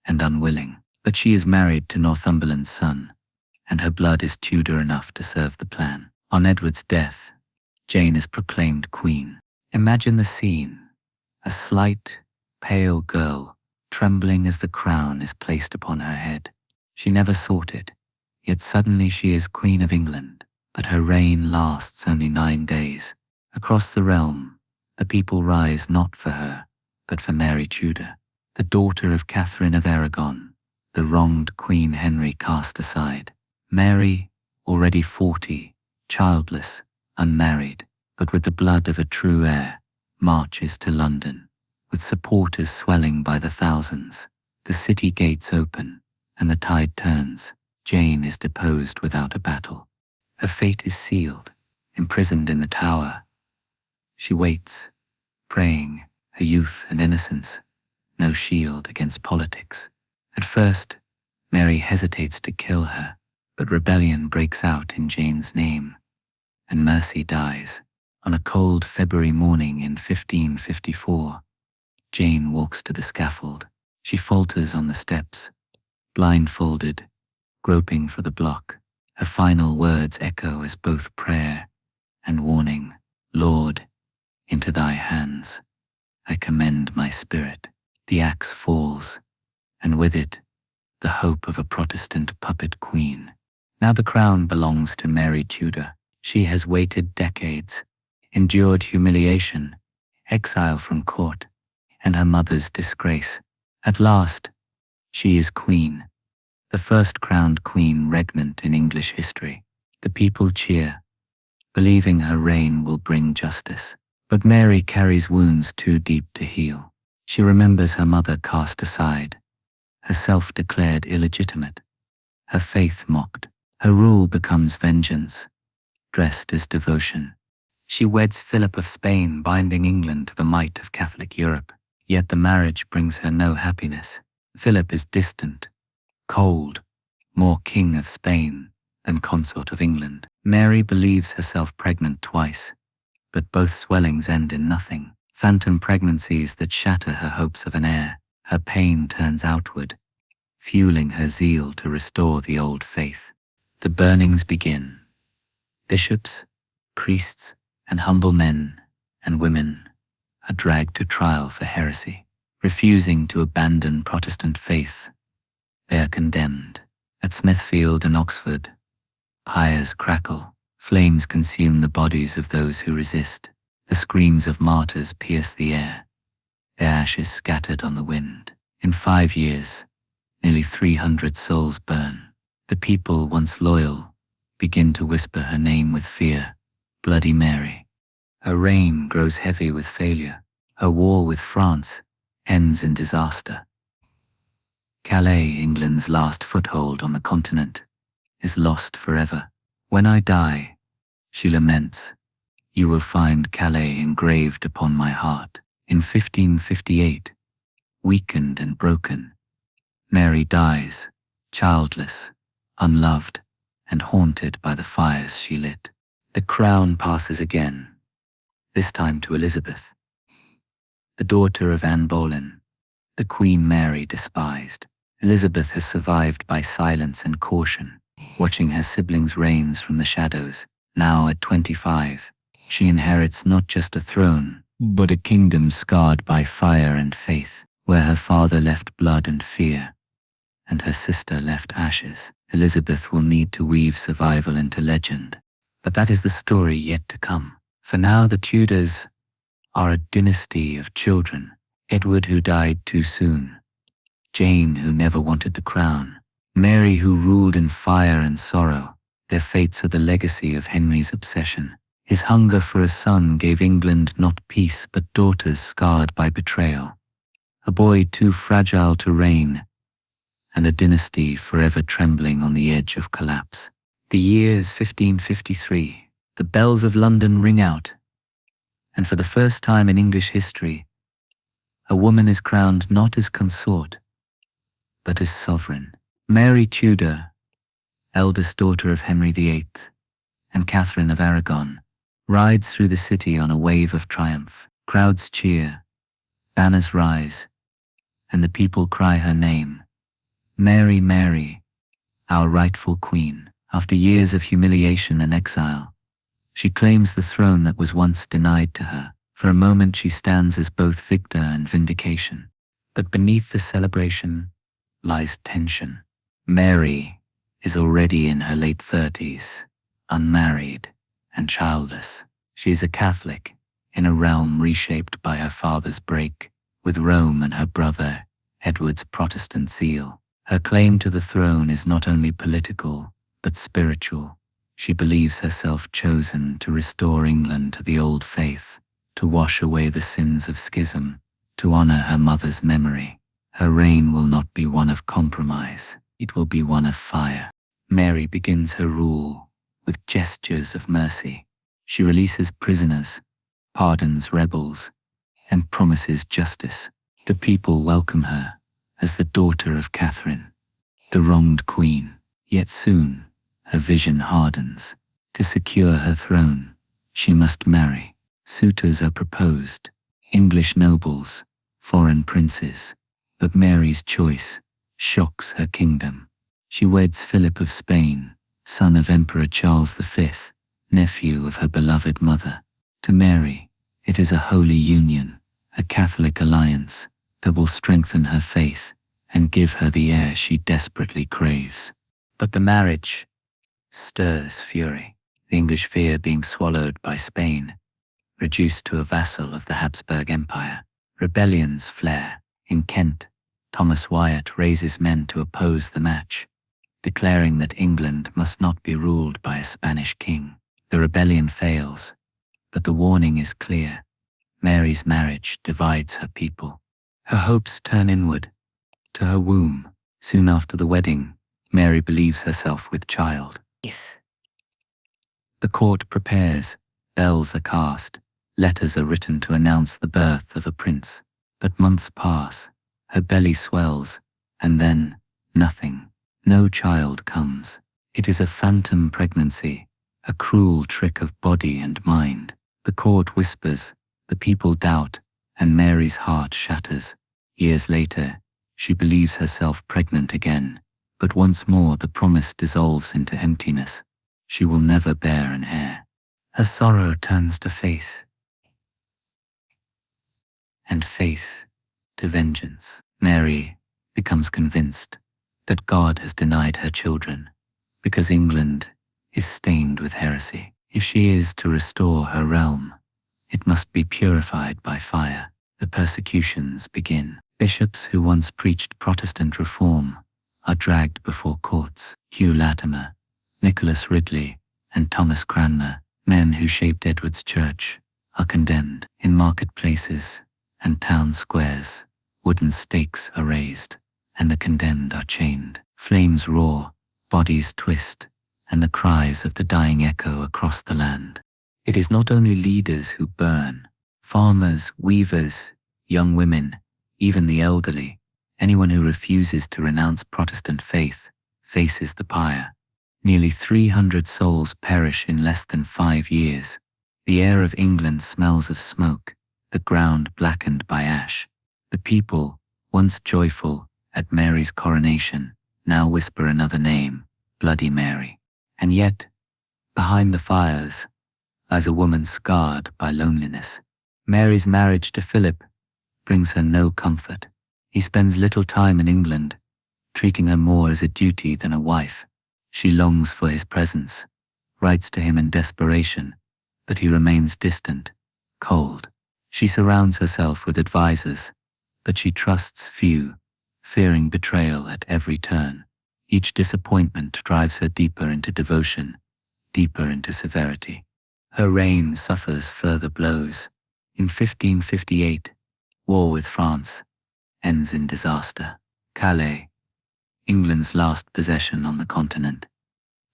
and unwilling, but she is married to Northumberland's son, and her blood is Tudor enough to serve the plan. On Edward's death, Jane is proclaimed queen. Imagine the scene: a slight, pale girl, trembling as the crown is placed upon her head. She never sought it, yet suddenly she is Queen of England. But her reign lasts only 9 days. Across the realm, the people rise not for her, but for Mary Tudor, the daughter of Catherine of Aragon, the wronged Queen Henry cast aside. Mary, already 40, childless, unmarried, but with the blood of a true heir, marches to London. With supporters swelling by the thousands, the city gates open, and the tide turns. Jane is deposed without a battle. Her fate is sealed, imprisoned in the Tower. She waits, praying, her youth and innocence, no shield against politics. At first, Mary hesitates to kill her, but rebellion breaks out in Jane's name, and mercy dies. On a cold February morning in 1554, Jane walks to the scaffold. She falters on the steps, blindfolded, groping for the block. Her final words echo as both prayer and warning. Lord, into thy hands I commend my spirit. The axe falls, and with it, the hope of a Protestant puppet queen. Now the crown belongs to Mary Tudor. She has waited decades, endured humiliation, exile from court, and her mother's disgrace. At last, she is queen, the first crowned queen regnant in English history. The people cheer, believing her reign will bring justice. But Mary carries wounds too deep to heal. She remembers her mother cast aside, herself declared illegitimate, her faith mocked. Her rule becomes vengeance, dressed as devotion. She weds Philip of Spain, binding England to the might of Catholic Europe. Yet the marriage brings her no happiness. Philip is distant, cold, more king of Spain than consort of England. Mary believes herself pregnant twice, but both swellings end in nothing. Phantom pregnancies that shatter her hopes of an heir. Her pain turns outward, fueling her zeal to restore the old faith. The burnings begin. Bishops, priests, and humble men and women are dragged to trial for heresy. Refusing to abandon Protestant faith, they are condemned. At Smithfield and Oxford, pyres crackle, flames consume the bodies of those who resist. The screams of martyrs pierce the air, their ashes scattered on the wind. In 5 years, nearly 300 souls burn. The people, once loyal, begin to whisper her name with fear. Bloody Mary. Her reign grows heavy with failure. Her war with France ends in disaster. Calais, England's last foothold on the continent, is lost forever. When I die, she laments, you will find Calais engraved upon my heart. In 1558, weakened and broken, Mary dies, childless, unloved, and haunted by the fires she lit. The crown passes again, this time to Elizabeth, the daughter of Anne Boleyn, the Queen Mary despised. Elizabeth has survived by silence and caution, watching her siblings' reigns from the shadows. Now at 25, she inherits not just a throne, but a kingdom scarred by fire and faith, where her father left blood and fear, and her sister left ashes. Elizabeth will need to weave survival into legend. But that is the story yet to come. For now the Tudors are a dynasty of children. Edward, who died too soon. Jane, who never wanted the crown. Mary, who ruled in fire and sorrow. Their fates are the legacy of Henry's obsession. His hunger for a son gave England not peace but daughters scarred by betrayal. A boy too fragile to reign, and a dynasty forever trembling on the edge of collapse. The year is 1553. The bells of London ring out, and for the first time in English history, a woman is crowned not as consort, but as sovereign. Mary Tudor, eldest daughter of Henry VIII and Catherine of Aragon, rides through the city on a wave of triumph. Crowds cheer, banners rise, and the people cry her name. Mary, Mary, our rightful queen. After years of humiliation and exile, she claims the throne that was once denied to her. For a moment she stands as both victor and vindication. But beneath the celebration lies tension. Mary is already in her late 30s, unmarried and childless. She is a Catholic in a realm reshaped by her father's break with Rome and her brother Edward's Protestant zeal. Her claim to the throne is not only political, but spiritual. She believes herself chosen to restore England to the old faith, to wash away the sins of schism, to honor her mother's memory. Her reign will not be one of compromise, it will be one of fire. Mary begins her rule with gestures of mercy. She releases prisoners, pardons rebels, and promises justice. The people welcome her as the daughter of Catherine, the wronged queen. Yet soon, her vision hardens. To secure her throne, she must marry. Suitors are proposed, English nobles, foreign princes, but Mary's choice shocks her kingdom. She weds Philip of Spain, son of Emperor Charles V, nephew of her beloved mother. To Mary, it is a holy union, a Catholic alliance that will strengthen her faith and give her the heir she desperately craves. But the marriage stirs fury. The English fear being swallowed by Spain, reduced to a vassal of the Habsburg Empire. Rebellions flare. In Kent, Thomas Wyatt raises men to oppose the match, declaring that England must not be ruled by a Spanish king. The rebellion fails, but the warning is clear. Mary's marriage divides her people. Her hopes turn inward, to her womb. Soon after the wedding, Mary believes herself with child. Yes. The court prepares, bells are cast, letters are written to announce the birth of a prince. But months pass, her belly swells, and then, nothing. No child comes. It is a phantom pregnancy, a cruel trick of body and mind. The court whispers, the people doubt, and Mary's heart shatters. Years later, she believes herself pregnant again, but once more the promise dissolves into emptiness. She will never bear an heir. Her sorrow turns to faith, and faith to vengeance. Mary becomes convinced that God has denied her children because England is stained with heresy. If she is to restore her realm, it must be purified by fire. The persecutions begin. Bishops who once preached Protestant reform are dragged before courts. Hugh Latimer, Nicholas Ridley, and Thomas Cranmer, men who shaped Edward's church, are condemned. In marketplaces and town squares, wooden stakes are raised, and the condemned are chained. Flames roar, bodies twist, and the cries of the dying echo across the land. It is not only leaders who burn. Farmers, weavers, young women, even the elderly, anyone who refuses to renounce Protestant faith, faces the pyre. Nearly 300 souls perish in less than 5 years. The air of England smells of smoke, the ground blackened by ash. The people, once joyful at Mary's coronation, now whisper another name, Bloody Mary. And yet, behind the fires, lies a woman scarred by loneliness. Mary's marriage to Philip brings her no comfort. He spends little time in England, treating her more as a duty than a wife. She longs for his presence, writes to him in desperation, but he remains distant, cold. She surrounds herself with advisors, but she trusts few, fearing betrayal at every turn. Each disappointment drives her deeper into devotion, deeper into severity. Her reign suffers further blows. In 1558, war with France ends in disaster. Calais, England's last possession on the continent,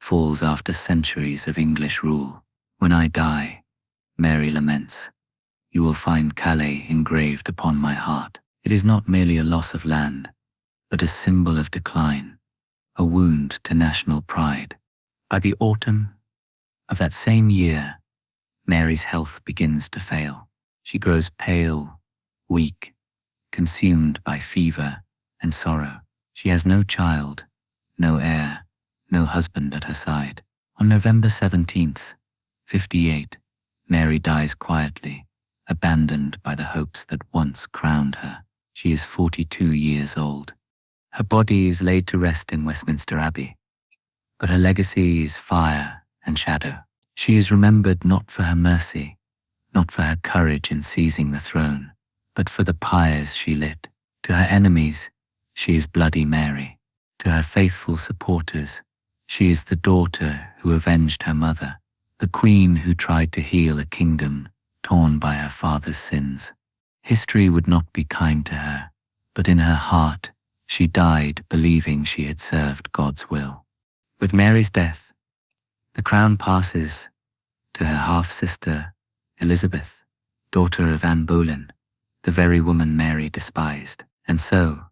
falls after centuries of English rule. When I die, Mary laments, you will find Calais engraved upon my heart. It is not merely a loss of land, but a symbol of decline, a wound to national pride. By the autumn of that same year, Mary's health begins to fail. She grows pale, weak, consumed by fever and sorrow. She has no child, no heir, no husband at her side. On November 17th, 58, Mary dies quietly, abandoned by the hopes that once crowned her. She is 42 years old. Her body is laid to rest in Westminster Abbey, but her legacy is fire and shadow. She is remembered not for her mercy, not for her courage in seizing the throne, but for the pyres she lit. To her enemies, she is Bloody Mary. To her faithful supporters, she is the daughter who avenged her mother, the queen who tried to heal a kingdom torn by her father's sins. History would not be kind to her, but in her heart, she died believing she had served God's will. With Mary's death, the crown passes to her half-sister, Elizabeth, daughter of Anne Boleyn, the very woman Mary despised. And so,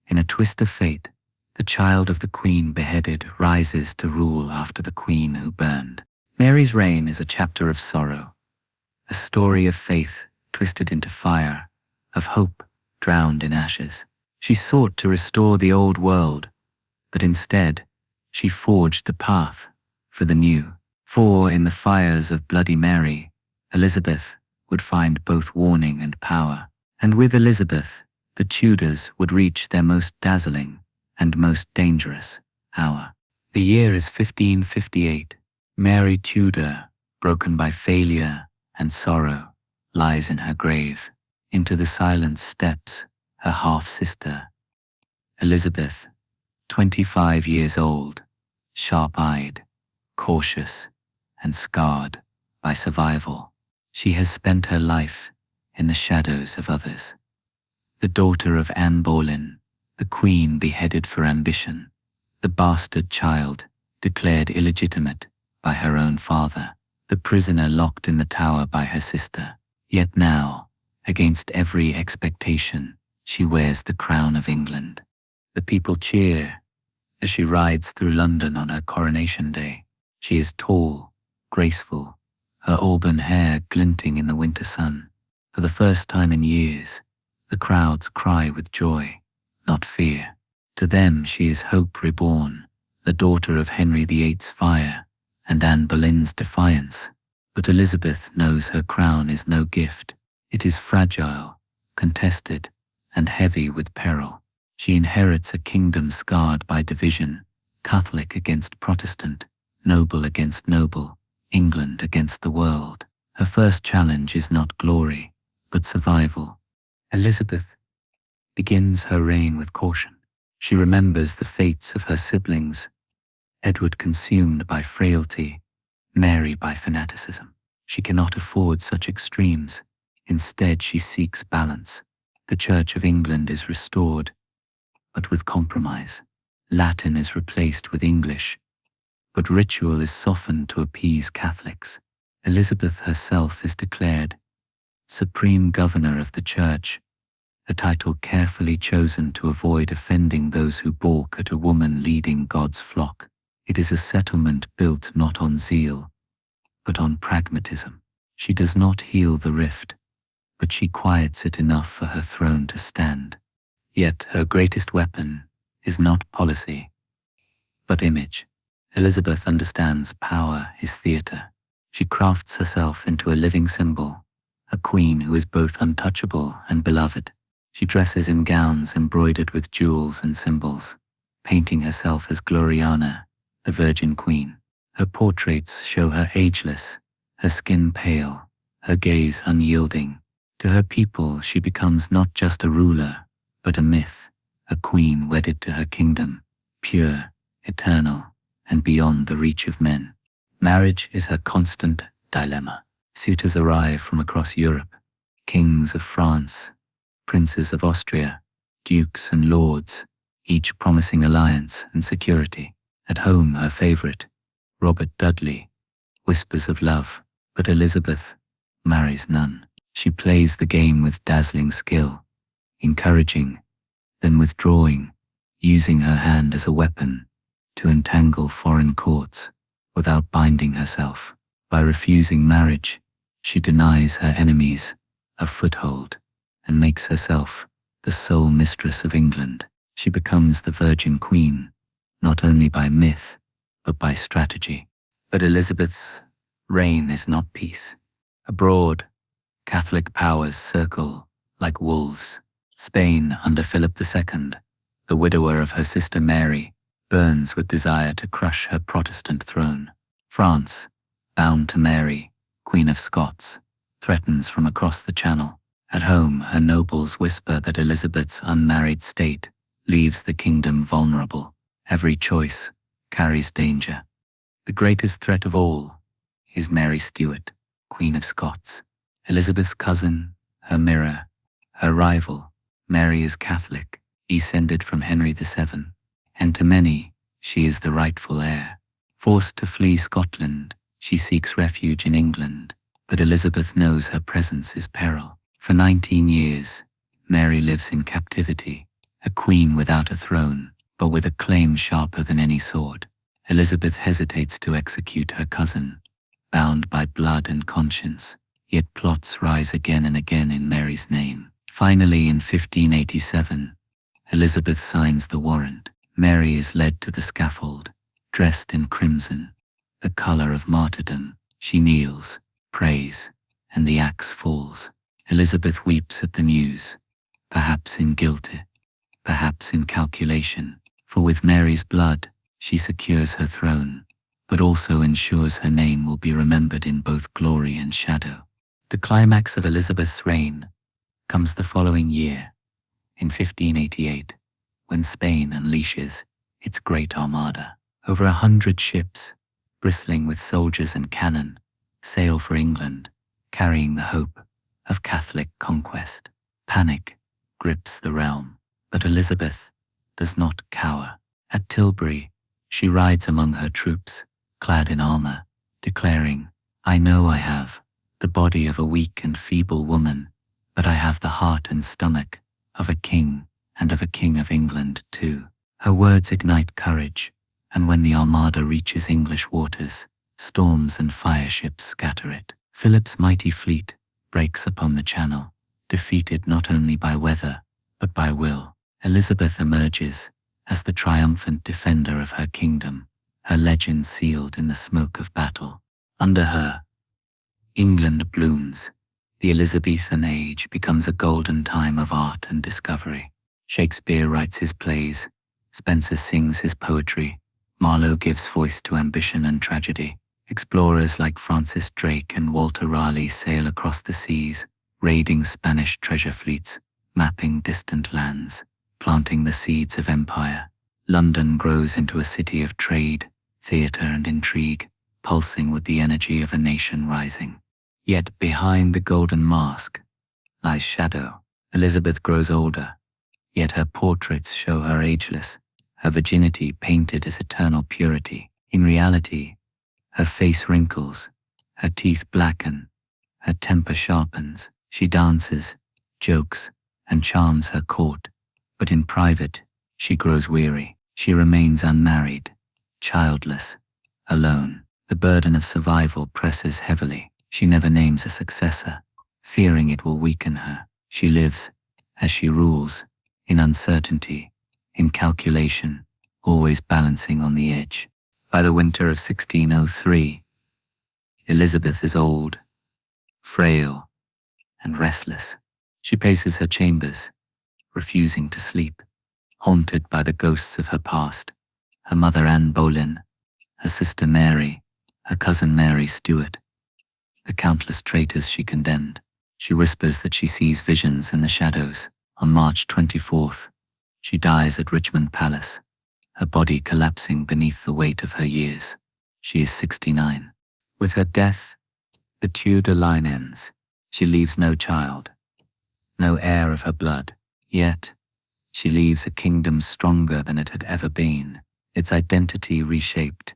in a twist of fate, the child of the queen beheaded rises to rule after the queen who burned. Mary's reign is a chapter of sorrow, a story of faith twisted into fire, of hope drowned in ashes. She sought to restore the old world, but instead, she forged the path for the new. For in the fires of Bloody Mary, Elizabeth would find both warning and power. And with Elizabeth, the Tudors would reach their most dazzling and most dangerous hour. The year is 1558. Mary Tudor, broken by failure and sorrow, lies in her grave. Into the silence steps her half-sister, Elizabeth, 25 years old, sharp-eyed, cautious, and scarred by survival. She has spent her life in the shadows of others. The daughter of Anne Boleyn, the queen beheaded for ambition, the bastard child declared illegitimate by her own father, the prisoner locked in the tower by her sister. Yet now, against every expectation, she wears the crown of England. The people cheer as she rides through London on her coronation day. She is tall, graceful, her auburn hair glinting in the winter sun. For the first time in years, the crowds cry with joy, not fear. To them she is hope reborn, the daughter of Henry VIII's fire and Anne Boleyn's defiance. But Elizabeth knows her crown is no gift. It is fragile, contested, and heavy with peril. She inherits a kingdom scarred by division, Catholic against Protestant, noble against noble, England against the world. Her first challenge is not glory, but survival. Elizabeth begins her reign with caution. She remembers the fates of her siblings, Edward consumed by frailty, Mary by fanaticism. She cannot afford such extremes. Instead, she seeks balance. The Church of England is restored, but with compromise. Latin is replaced with English, but ritual is softened to appease Catholics. Elizabeth herself is declared Supreme Governor of the Church, a title carefully chosen to avoid offending those who balk at a woman leading God's flock. It is a settlement built not on zeal, but on pragmatism. She does not heal the rift, but she quiets it enough for her throne to stand. Yet her greatest weapon is not policy, but image. Elizabeth understands power is theatre. She crafts herself into a living symbol, a queen who is both untouchable and beloved. She dresses in gowns embroidered with jewels and symbols, painting herself as Gloriana, the Virgin Queen. Her portraits show her ageless, her skin pale, her gaze unyielding. To her people, she becomes not just a ruler, but a myth, a queen wedded to her kingdom, pure, eternal, and beyond the reach of men. Marriage is her constant dilemma. Suitors arrive from across Europe, kings of France, princes of Austria, dukes and lords, each promising alliance and security. At home, her favorite, Robert Dudley, whispers of love, but Elizabeth marries none. She plays the game with dazzling skill, encouraging, then withdrawing, using her hand as a weapon to entangle foreign courts without binding herself. By refusing marriage, she denies her enemies a foothold and makes herself the sole mistress of England. She becomes the Virgin Queen, not only by myth, but by strategy. But Elizabeth's reign is not peace. Abroad, Catholic powers circle like wolves. Spain, under Philip II, the widower of her sister Mary, burns with desire to crush her Protestant throne. France, bound to Mary, Queen of Scots, threatens from across the Channel. At home, her nobles whisper that Elizabeth's unmarried state leaves the kingdom vulnerable. Every choice carries danger. The greatest threat of all is Mary Stuart, Queen of Scots. Elizabeth's cousin, her mirror, her rival. Mary is Catholic, descended from Henry VII, and to many, she is the rightful heir. Forced to flee Scotland, she seeks refuge in England, but Elizabeth knows her presence is peril. For 19 years, Mary lives in captivity, a queen without a throne, but with a claim sharper than any sword. Elizabeth hesitates to execute her cousin, bound by blood and conscience, yet plots rise again and again in Mary's name. Finally, in 1587, Elizabeth signs the warrant. Mary is led to the scaffold, dressed in crimson, the color of martyrdom. She kneels, prays, and the axe falls. Elizabeth weeps at the news, perhaps in guilt, perhaps in calculation, for with Mary's blood, she secures her throne, but also ensures her name will be remembered in both glory and shadow. The climax of Elizabeth's reign comes the following year, in 1588, when Spain unleashes its Great Armada. Over 100 ships, bristling with soldiers and cannon, sail for England, carrying the hope of Catholic conquest. Panic grips the realm, but Elizabeth does not cower. At Tilbury, she rides among her troops, clad in armor, declaring, "I know I have the body of a weak and feeble woman, but I have the heart and stomach of a king, and of a king of England too." Her words ignite courage, and when the Armada reaches English waters, storms and fireships scatter it. Philip's mighty fleet breaks upon the Channel, defeated not only by weather, but by will. Elizabeth emerges as the triumphant defender of her kingdom, her legend sealed in the smoke of battle. Under her, England blooms. The Elizabethan age becomes a golden time of art and discovery. Shakespeare writes his plays, Spencer sings his poetry, Marlowe gives voice to ambition and tragedy. Explorers like Francis Drake and Walter Raleigh sail across the seas, raiding Spanish treasure fleets, mapping distant lands, planting the seeds of empire. London grows into a city of trade, theatre and intrigue, pulsing with the energy of a nation rising. Yet behind the golden mask lies shadow. Elizabeth grows older, yet her portraits show her ageless, her virginity painted as eternal purity. In reality, her face wrinkles, her teeth blacken, her temper sharpens. She dances, jokes, and charms her court, but in private, she grows weary. She remains unmarried, childless, alone. The burden of survival presses heavily. She never names a successor, fearing it will weaken her. She lives, as she rules, in uncertainty, in calculation, always balancing on the edge. By the winter of 1603, Elizabeth is old, frail, and restless. She paces her chambers, refusing to sleep, haunted by the ghosts of her past, her mother Anne Boleyn, her sister Mary, her cousin Mary Stuart, the countless traitors she condemned. She whispers that she sees visions in the shadows. On March 24th, she dies at Richmond Palace, her body collapsing beneath the weight of her years. She is 69. With her death, the Tudor line ends. She leaves no child, no heir of her blood. Yet, she leaves a kingdom stronger than it had ever been, its identity reshaped,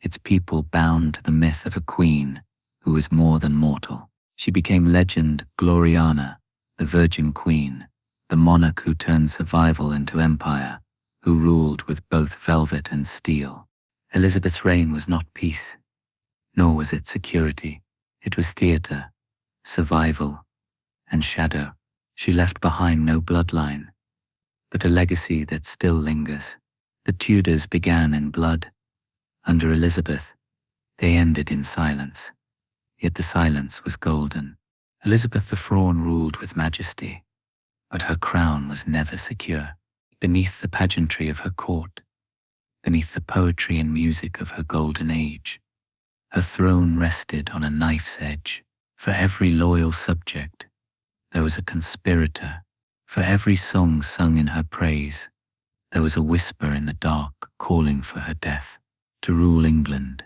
its people bound to the myth of a queen who was more than mortal. She became legend Gloriana, the Virgin Queen, the monarch who turned survival into empire, who ruled with both velvet and steel. Elizabeth's reign was not peace, nor was it security. It was theatre, survival, and shadow. She left behind no bloodline, but a legacy that still lingers. The Tudors began in blood. Under Elizabeth, they ended in silence. Yet the silence was golden. Elizabeth the Fawn ruled with majesty, but her crown was never secure. Beneath the pageantry of her court, beneath the poetry and music of her golden age, her throne rested on a knife's edge. For every loyal subject, there was a conspirator. For every song sung in her praise, there was a whisper in the dark calling for her death. To rule England,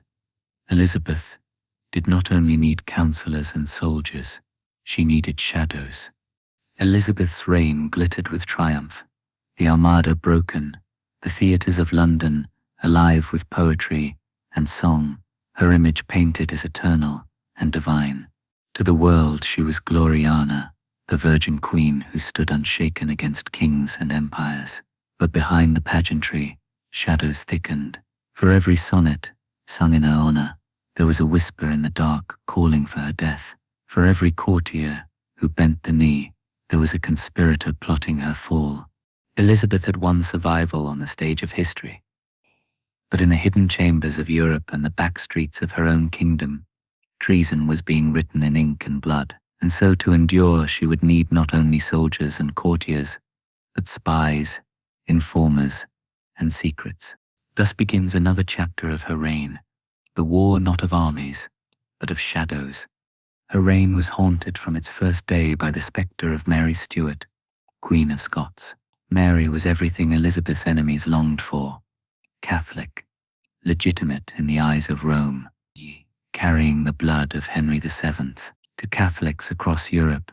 Elizabeth did not only need counselors and soldiers, she needed shadows. Elizabeth's reign glittered with triumph, the Armada broken, the theatres of London alive with poetry and song, her image painted as eternal and divine. To the world she was Gloriana, the Virgin Queen who stood unshaken against kings and empires. But behind the pageantry, shadows thickened. For every sonnet sung in her honor, There was a whisper in the dark calling for her death. For every courtier who bent the knee, there was a conspirator plotting her fall. Elizabeth had won survival on the stage of history. But in the hidden chambers of Europe and the back streets of her own kingdom, treason was being written in ink and blood, and so to endure she would need not only soldiers and courtiers, but spies, informers, and secrets. Thus begins another chapter of her reign, the war not of armies, but of shadows. Her reign was haunted from its first day by the spectre of Mary Stuart, Queen of Scots. Mary was everything Elizabeth's enemies longed for: Catholic, legitimate in the eyes of Rome, carrying the blood of Henry VII. To Catholics across Europe,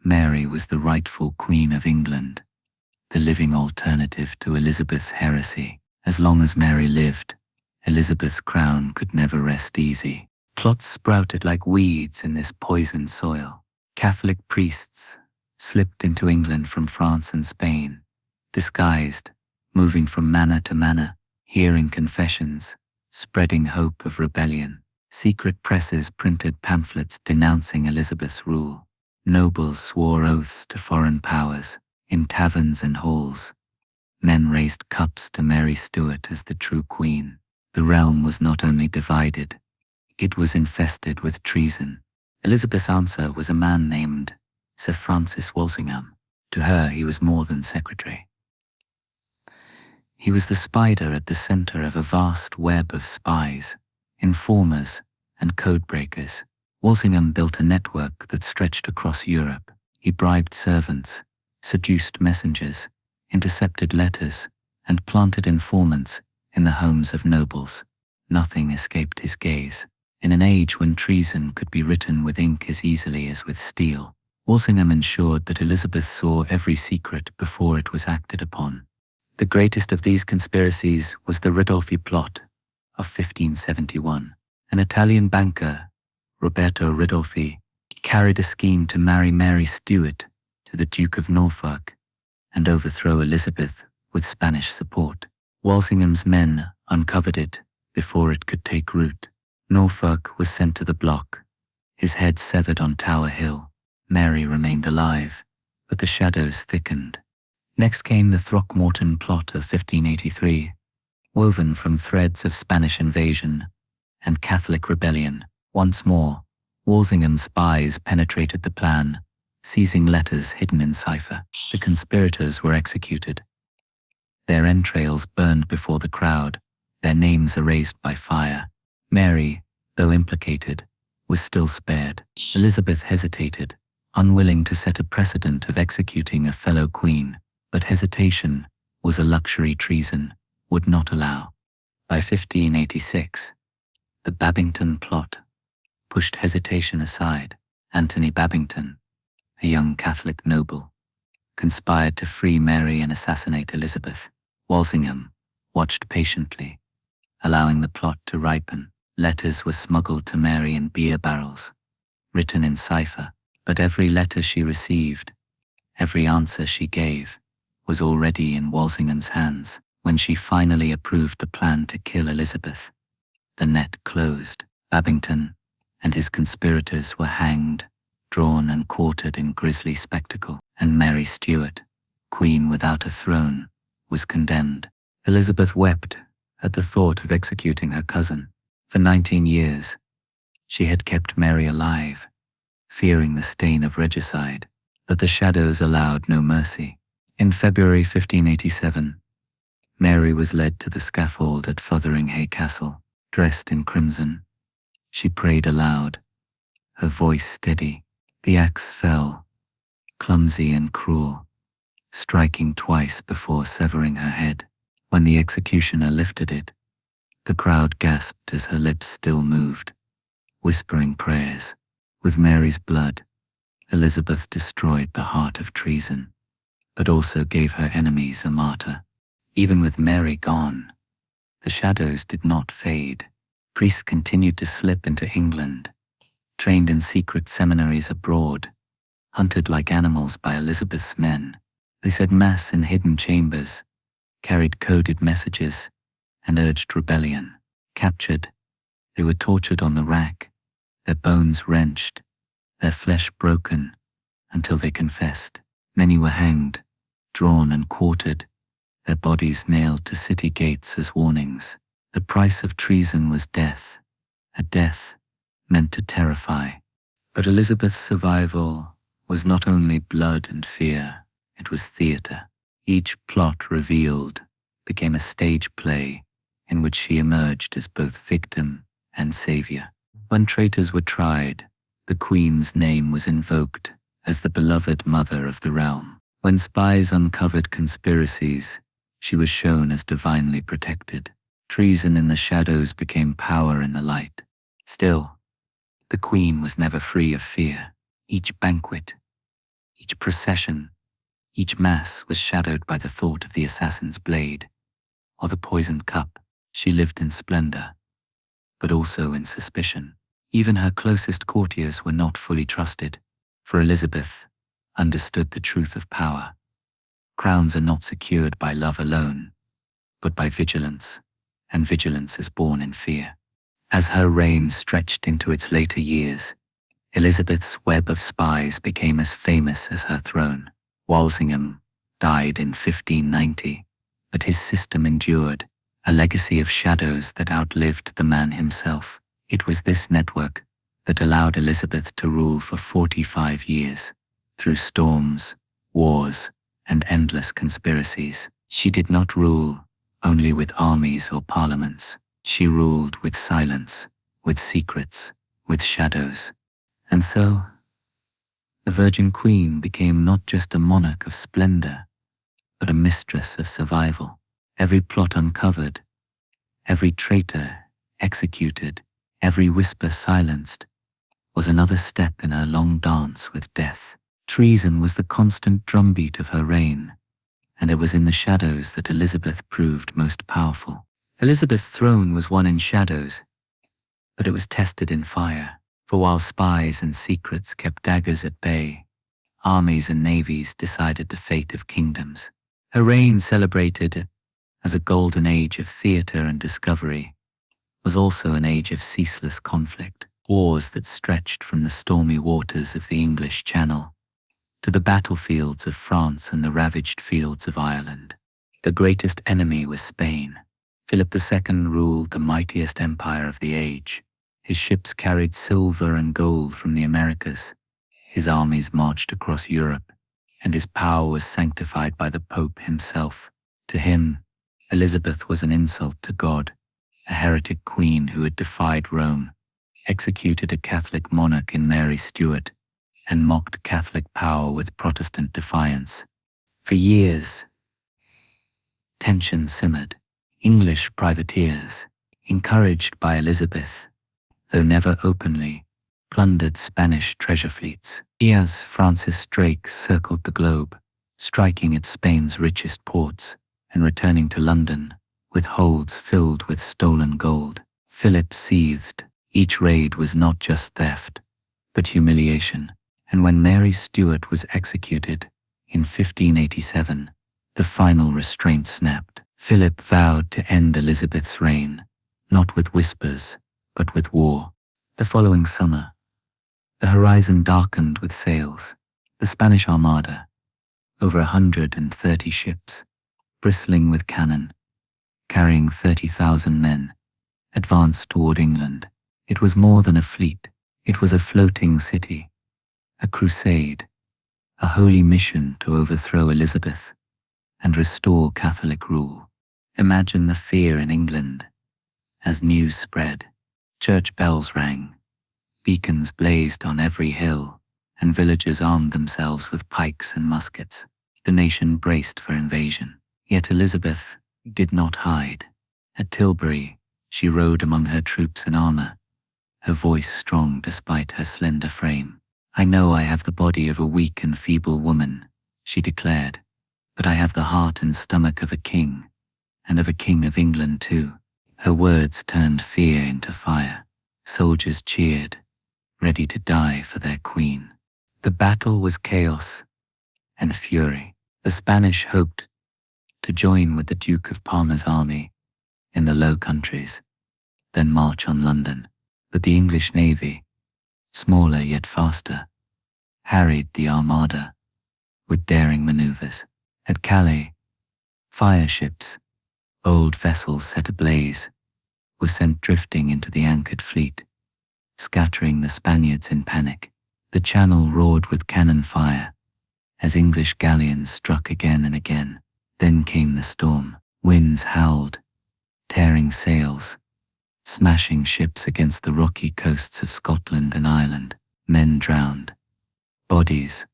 Mary was the rightful Queen of England, the living alternative to Elizabeth's heresy. As long as Mary lived, Elizabeth's crown could never rest easy. Plots sprouted like weeds in this poisoned soil. Catholic priests slipped into England from France and Spain, disguised, moving from manor to manor, hearing confessions, spreading hope of rebellion. Secret presses printed pamphlets denouncing Elizabeth's rule. Nobles swore oaths to foreign powers. In taverns and halls, men raised cups to Mary Stuart as the true queen. The realm was not only divided, it was infested with treason. Elizabeth's answer was a man named Sir Francis Walsingham. To her, he was more than secretary. He was the spider at the center of a vast web of spies, informers, and codebreakers. Walsingham built a network that stretched across Europe. He bribed servants, seduced messengers, intercepted letters, and planted informants in the homes of nobles. Nothing escaped his gaze. In an age when treason could be written with ink as easily as with steel, Walsingham ensured that Elizabeth saw every secret before it was acted upon. The greatest of these conspiracies was the Ridolfi plot of 1571. An Italian banker, Roberto Ridolfi, carried a scheme to marry Mary Stuart to the Duke of Norfolk and overthrow Elizabeth with Spanish support. Walsingham's men uncovered it before it could take root. Norfolk was sent to the block, his head severed on Tower Hill. Mary remained alive, but the shadows thickened. Next came the Throckmorton plot of 1583, woven from threads of Spanish invasion and Catholic rebellion. Once more, Walsingham's spies penetrated the plan, seizing letters hidden in cipher. The conspirators were executed, their entrails burned before the crowd, their names erased by fire. Mary, though implicated, was still spared. Elizabeth hesitated, unwilling to set a precedent of executing a fellow queen, but hesitation was a luxury treason would not allow. By 1586, the Babington plot pushed hesitation aside. Anthony Babington, a young Catholic noble, conspired to free Mary and assassinate Elizabeth. Walsingham watched patiently, allowing the plot to ripen. Letters were smuggled to Mary in beer barrels, written in cipher, but every letter she received, every answer she gave, was already in Walsingham's hands. When she finally approved the plan to kill Elizabeth, the net closed. Babington and his conspirators were hanged, drawn and quartered in grisly spectacle, and Mary Stuart, queen without a throne, was condemned. Elizabeth wept at the thought of executing her cousin. For 19 years, she had kept Mary alive, fearing the stain of regicide, but the shadows allowed no mercy. In February 1587, Mary was led to the scaffold at Fotheringhay Castle, dressed in crimson. She prayed aloud, her voice steady. The axe fell, clumsy and cruel, striking twice before severing her head. When the executioner lifted it, the crowd gasped as her lips still moved, whispering prayers. With Mary's blood, Elizabeth destroyed the heart of treason, but also gave her enemies a martyr. Even with Mary gone, the shadows did not fade. Priests continued to slip into England, trained in secret seminaries abroad, hunted like animals by Elizabeth's men. They said mass in hidden chambers, carried coded messages, and urged rebellion. Captured, They were tortured on the rack, their bones wrenched, their flesh broken, until they confessed. Many were hanged, drawn and quartered, their bodies nailed to city gates as warnings. The price of treason was death, a death meant to terrify. But Elizabeth's survival was not only blood and fear, it was theatre. Each plot revealed became a stage play in which she emerged as both victim and savior. When traitors were tried, the Queen's name was invoked as the beloved mother of the realm. When spies uncovered conspiracies, she was shown as divinely protected. Treason in the shadows became power in the light. Still, the Queen was never free of fear. Each banquet, each procession, each mass was shadowed by the thought of the assassin's blade or the poisoned cup. She lived in splendor, but also in suspicion. Even her closest courtiers were not fully trusted, for Elizabeth understood the truth of power. Crowns are not secured by love alone, but by vigilance, and vigilance is born in fear. As her reign stretched into its later years, Elizabeth's web of spies became as famous as her throne. Walsingham died in 1590, but his system endured, a legacy of shadows that outlived the man himself. It was this network that allowed Elizabeth to rule for 45 years, through storms, wars, and endless conspiracies. She did not rule only with armies or parliaments. She ruled with silence, with secrets, with shadows. And so, the Virgin Queen became not just a monarch of splendor, but a mistress of survival. Every plot uncovered, every traitor executed, every whisper silenced, was another step in her long dance with death. Treason was the constant drumbeat of her reign, and it was in the shadows that Elizabeth proved most powerful. Elizabeth's throne was won in shadows, but it was tested in fire. For while spies and secrets kept daggers at bay, armies and navies decided the fate of kingdoms. Her reign, celebrated as a golden age of theatre and discovery, was also an age of ceaseless conflict. Wars that stretched from the stormy waters of the English Channel to the battlefields of France and the ravaged fields of Ireland. The greatest enemy was Spain. Philip II ruled the mightiest empire of the age. His ships carried silver and gold from the Americas. His armies marched across Europe, and his power was sanctified by the Pope himself. To him, Elizabeth was an insult to God, a heretic queen who had defied Rome, executed a Catholic monarch in Mary Stuart, and mocked Catholic power with Protestant defiance. For years, tension simmered. English privateers, encouraged by Elizabeth, though never openly, plundered Spanish treasure fleets. As Francis Drake circled the globe, striking at Spain's richest ports and returning to London with holds filled with stolen gold. Philip seethed. Each raid was not just theft, but humiliation. And when Mary Stuart was executed in 1587, the final restraint snapped. Philip vowed to end Elizabeth's reign, not with whispers, but with war. The following summer, the horizon darkened with sails. The Spanish Armada, over 130 ships, bristling with cannon, carrying 30,000 men, advanced toward England. It was more than a fleet. It was a floating city, a crusade, a holy mission to overthrow Elizabeth and restore Catholic rule. Imagine the fear in England as news spread. Church bells rang, beacons blazed on every hill, and villagers armed themselves with pikes and muskets. The nation braced for invasion. Yet Elizabeth did not hide. At Tilbury, she rode among her troops in armor, her voice strong despite her slender frame. "I know I have the body of a weak and feeble woman," she declared, "but I have the heart and stomach of a king, and of a king of England too." Her words turned fear into fire. Soldiers cheered, ready to die for their queen. The battle was chaos and fury. The Spanish hoped to join with the Duke of Parma's army in the Low Countries. then march on London. But the English navy, smaller yet faster, harried the Armada with daring maneuvers. At Calais, fire ships, old vessels set ablaze, were sent drifting into the anchored fleet, scattering the Spaniards in panic. The Channel roared with cannon fire as English galleons struck again and again. Then came the storm. Winds howled, tearing sails, smashing ships against the rocky coasts of Scotland and Ireland. Men drowned, bodies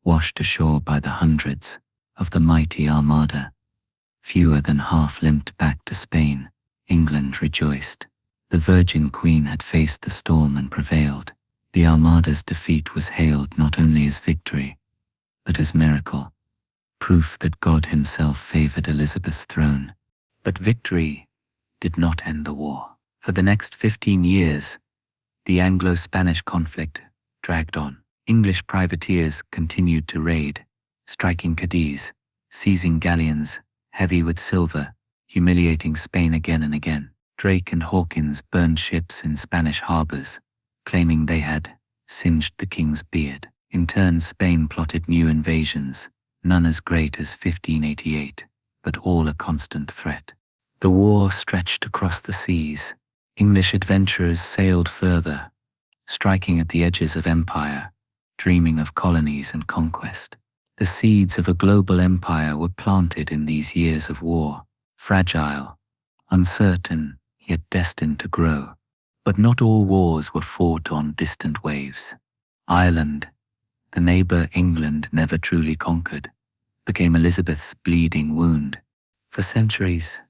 washed ashore by the hundreds of the mighty Armada. Fewer than half limped back to Spain. England rejoiced. The Virgin Queen had faced the storm and prevailed. The Armada's defeat was hailed not only as victory, but as miracle, proof that God himself favored Elizabeth's throne. But victory did not end the war. For the next 15 years, the Anglo-Spanish conflict dragged on. English privateers continued to raid, striking Cadiz, seizing galleons heavy with silver, humiliating Spain again and again. Drake and Hawkins burned ships in Spanish harbors, claiming they had singed the king's beard. In turn, Spain plotted new invasions, none as great as 1588, but all a constant threat. The war stretched across the seas. English adventurers sailed further, striking at the edges of empire, dreaming of colonies and conquest. The seeds of a global empire were planted in these years of war, fragile, uncertain, yet destined to grow. But not all wars were fought on distant waves. Ireland, the neighbor England never truly conquered, became Elizabeth's bleeding wound. For centuries,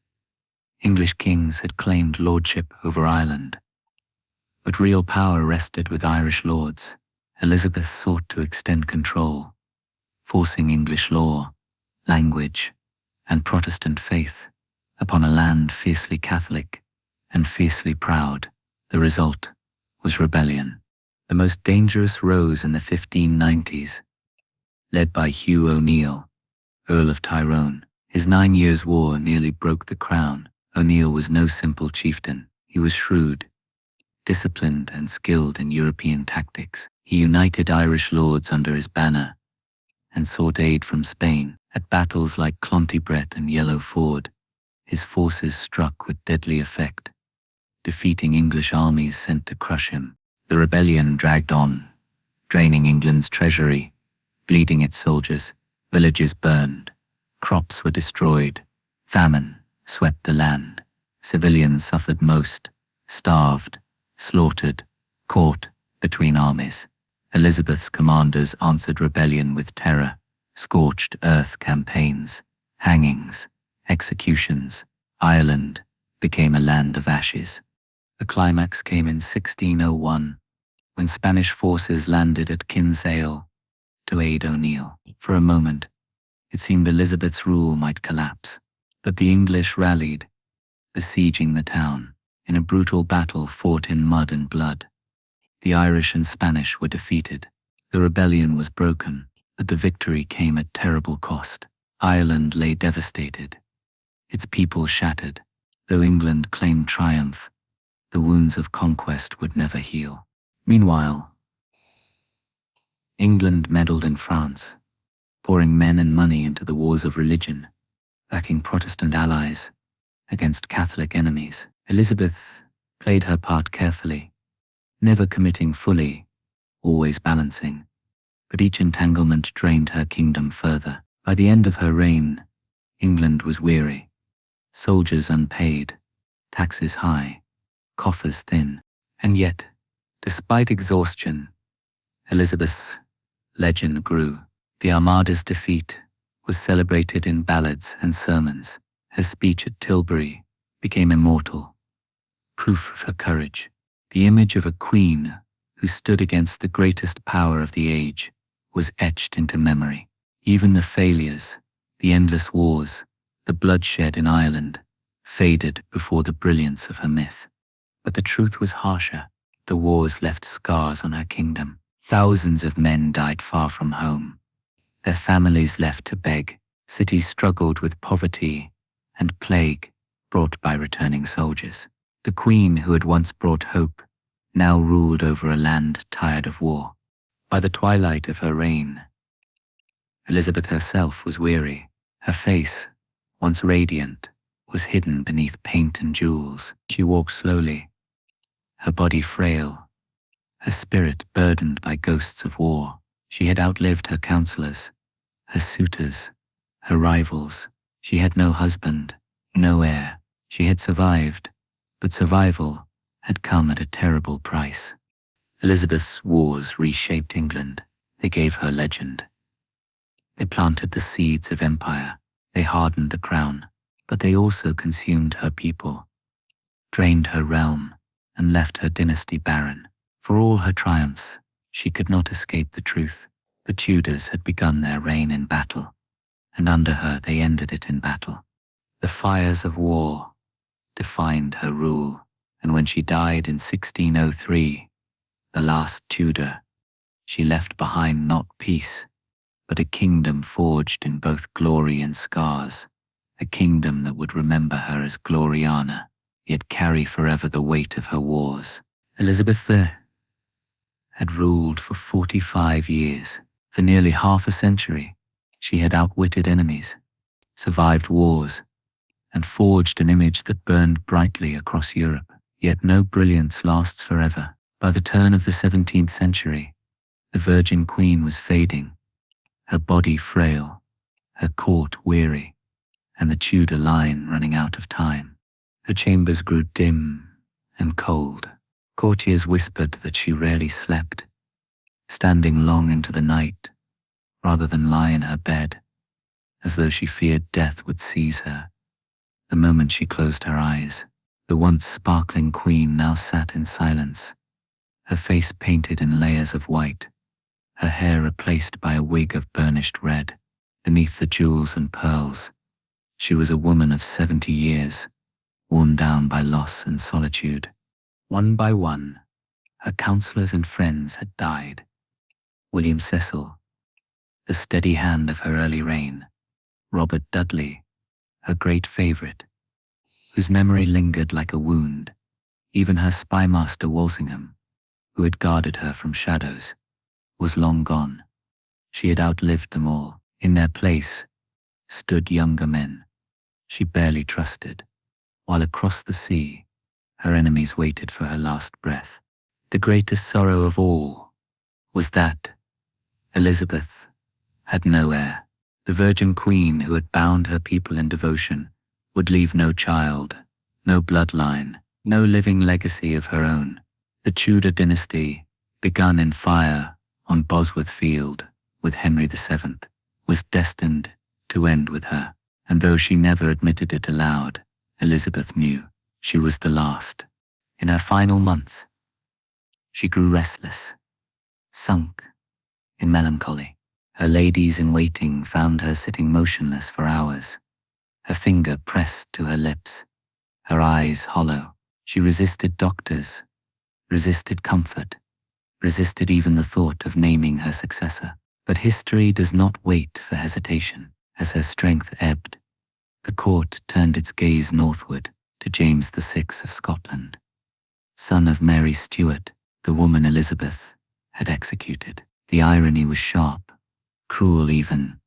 English kings had claimed lordship over Ireland, but real power rested with Irish lords. Elizabeth sought to extend control, forcing English law, language, and Protestant faith upon a land fiercely Catholic and fiercely proud. The result was rebellion. The most dangerous rose in the 1590s, led by Hugh O'Neill, Earl of Tyrone. His 9 years' war nearly broke the crown. O'Neill was no simple chieftain. He was shrewd, disciplined, and skilled in European tactics. He united Irish lords under his banner and sought aid from Spain. At battles like Clontibret and Yellow Ford, his forces struck with deadly effect, defeating English armies sent to crush him. The rebellion dragged on, draining England's treasury, bleeding its soldiers. Villages burned, crops were destroyed, famine swept the land. Civilians suffered most, starved, slaughtered, caught between armies. Elizabeth's commanders answered rebellion with terror, scorched earth campaigns, hangings, executions. Ireland became a land of ashes. The climax came in 1601, when Spanish forces landed at Kinsale to aid O'Neill. For a moment, it seemed Elizabeth's rule might collapse, but the English rallied, besieging the town. In a brutal battle fought in mud and blood, the Irish and Spanish were defeated. The rebellion was broken, but the victory came at terrible cost. Ireland lay devastated, its people shattered. Though England claimed triumph, the wounds of conquest would never heal. Meanwhile, England meddled in France, pouring men and money into the wars of religion, backing Protestant allies against Catholic enemies. Elizabeth played her part carefully, never committing fully, always balancing, but each entanglement drained her kingdom further. By the end of her reign, England was weary, soldiers unpaid, taxes high, coffers thin. And yet, despite exhaustion, Elizabeth's legend grew. The Armada's defeat was celebrated in ballads and sermons. Her speech at Tilbury became immortal, proof of her courage. The image of a queen who stood against the greatest power of the age was etched into memory. Even the failures, the endless wars, the bloodshed in Ireland, faded before the brilliance of her myth. But the truth was harsher. The wars left scars on her kingdom. Thousands of men died far from home, their families left to beg. Cities struggled with poverty and plague brought by returning soldiers. The queen who had once brought hope now ruled over a land tired of war. By the twilight of her reign, Elizabeth herself was weary. Her face, once radiant, was hidden beneath paint and jewels. She walked slowly, her body frail, her spirit burdened by ghosts of war. She had outlived her counselors, her suitors, her rivals. She had no husband, no heir. She had survived, but survival had come at a terrible price. Elizabeth's wars reshaped England. They gave her legend. They planted the seeds of empire. They hardened the crown, but they also consumed her people, drained her realm, and left her dynasty barren. For all her triumphs, she could not escape the truth. The Tudors had begun their reign in battle, and under her they ended it in battle. The fires of war defined her rule, and when she died in 1603, the last Tudor, she left behind not peace, but a kingdom forged in both glory and scars, a kingdom that would remember her as Gloriana, yet carry forever the weight of her wars. Elizabeth had ruled for 45 years. For nearly half a century, she had outwitted enemies, survived wars, and forged an image that burned brightly across Europe. Yet no brilliance lasts forever. By the turn of the 17th century, the Virgin Queen was fading, her body frail, her court weary, and the Tudor line running out of time. Her chambers grew dim and cold. Courtiers whispered that she rarely slept, standing long into the night, rather than lie in her bed, as though she feared death would seize her the moment she closed her eyes. The once sparkling queen now sat in silence, her face painted in layers of white, her hair replaced by a wig of burnished red. Beneath the jewels and pearls, she was a woman of 70 years, worn down by loss and solitude. One by one, her counselors and friends had died. William Cecil, the steady hand of her early reign; Robert Dudley, her great favourite, whose memory lingered like a wound; even her spy master Walsingham, who had guarded her from shadows, was long gone. She had outlived them all. In their place stood younger men she barely trusted, while across the sea her enemies waited for her last breath. The greatest sorrow of all was that Elizabeth had no heir. The Virgin Queen, who had bound her people in devotion, would leave no child, no bloodline, no living legacy of her own. The Tudor dynasty, begun in fire on Bosworth Field with Henry VII, was destined to end with her, and though she never admitted it aloud, Elizabeth knew she was the last. In her final months, she grew restless, sunk in melancholy. Her ladies-in-waiting found her sitting motionless for hours, her finger pressed to her lips, her eyes hollow. She resisted doctors, resisted comfort, resisted even the thought of naming her successor. But history does not wait for hesitation. As her strength ebbed, the court turned its gaze northward to James VI of Scotland, son of Mary Stuart, the woman Elizabeth had executed. The irony was sharp, cruel even.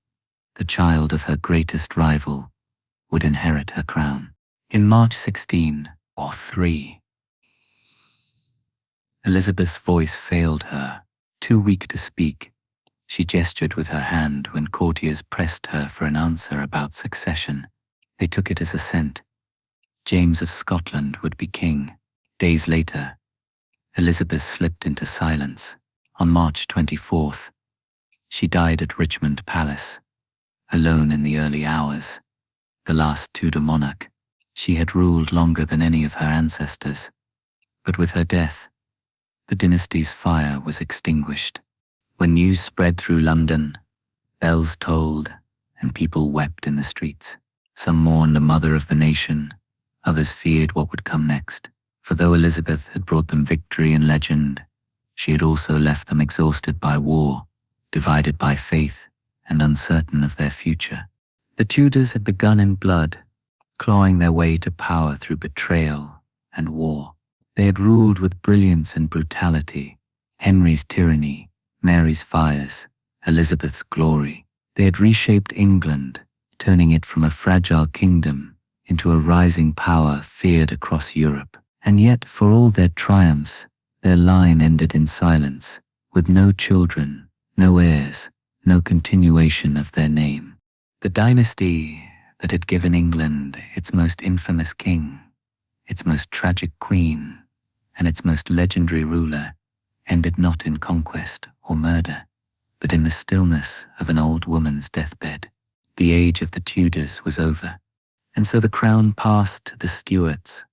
The child of her greatest rival would inherit her crown. In March 1603, Elizabeth's voice failed her. Too weak to speak, she gestured with her hand when courtiers pressed her for an answer about succession. They took it as assent. James of Scotland would be king. Days later, Elizabeth slipped into silence. On March 24th, she died at Richmond Palace, alone in the early hours. The last Tudor monarch, she had ruled longer than any of her ancestors. But with her death, the dynasty's fire was extinguished. When news spread through London, bells tolled and people wept in the streets. Some mourned the mother of the nation, others feared what would come next. For though Elizabeth had brought them victory and legend, she had also left them exhausted by war, divided by faith, and uncertain of their future. The Tudors had begun in blood, clawing their way to power through betrayal and war. They had ruled with brilliance and brutality, Henry's tyranny, Mary's fires, Elizabeth's glory. They had reshaped England, turning it from a fragile kingdom into a rising power feared across Europe. And yet, for all their triumphs, their line ended in silence, with no children, no heirs, no continuation of their name. The dynasty that had given England its most infamous king, its most tragic queen, and its most legendary ruler, ended not in conquest or murder, but in the stillness of an old woman's deathbed. The age of the Tudors was over, and so the crown passed to the Stuarts,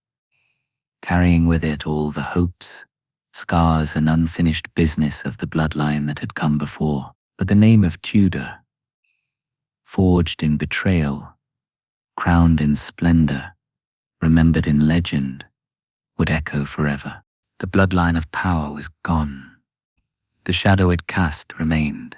carrying with it all the hopes, scars, and unfinished business of the bloodline that had come before. But the name of Tudor, forged in betrayal, crowned in splendor, remembered in legend, would echo forever. The bloodline of power was gone. The shadow it cast remained.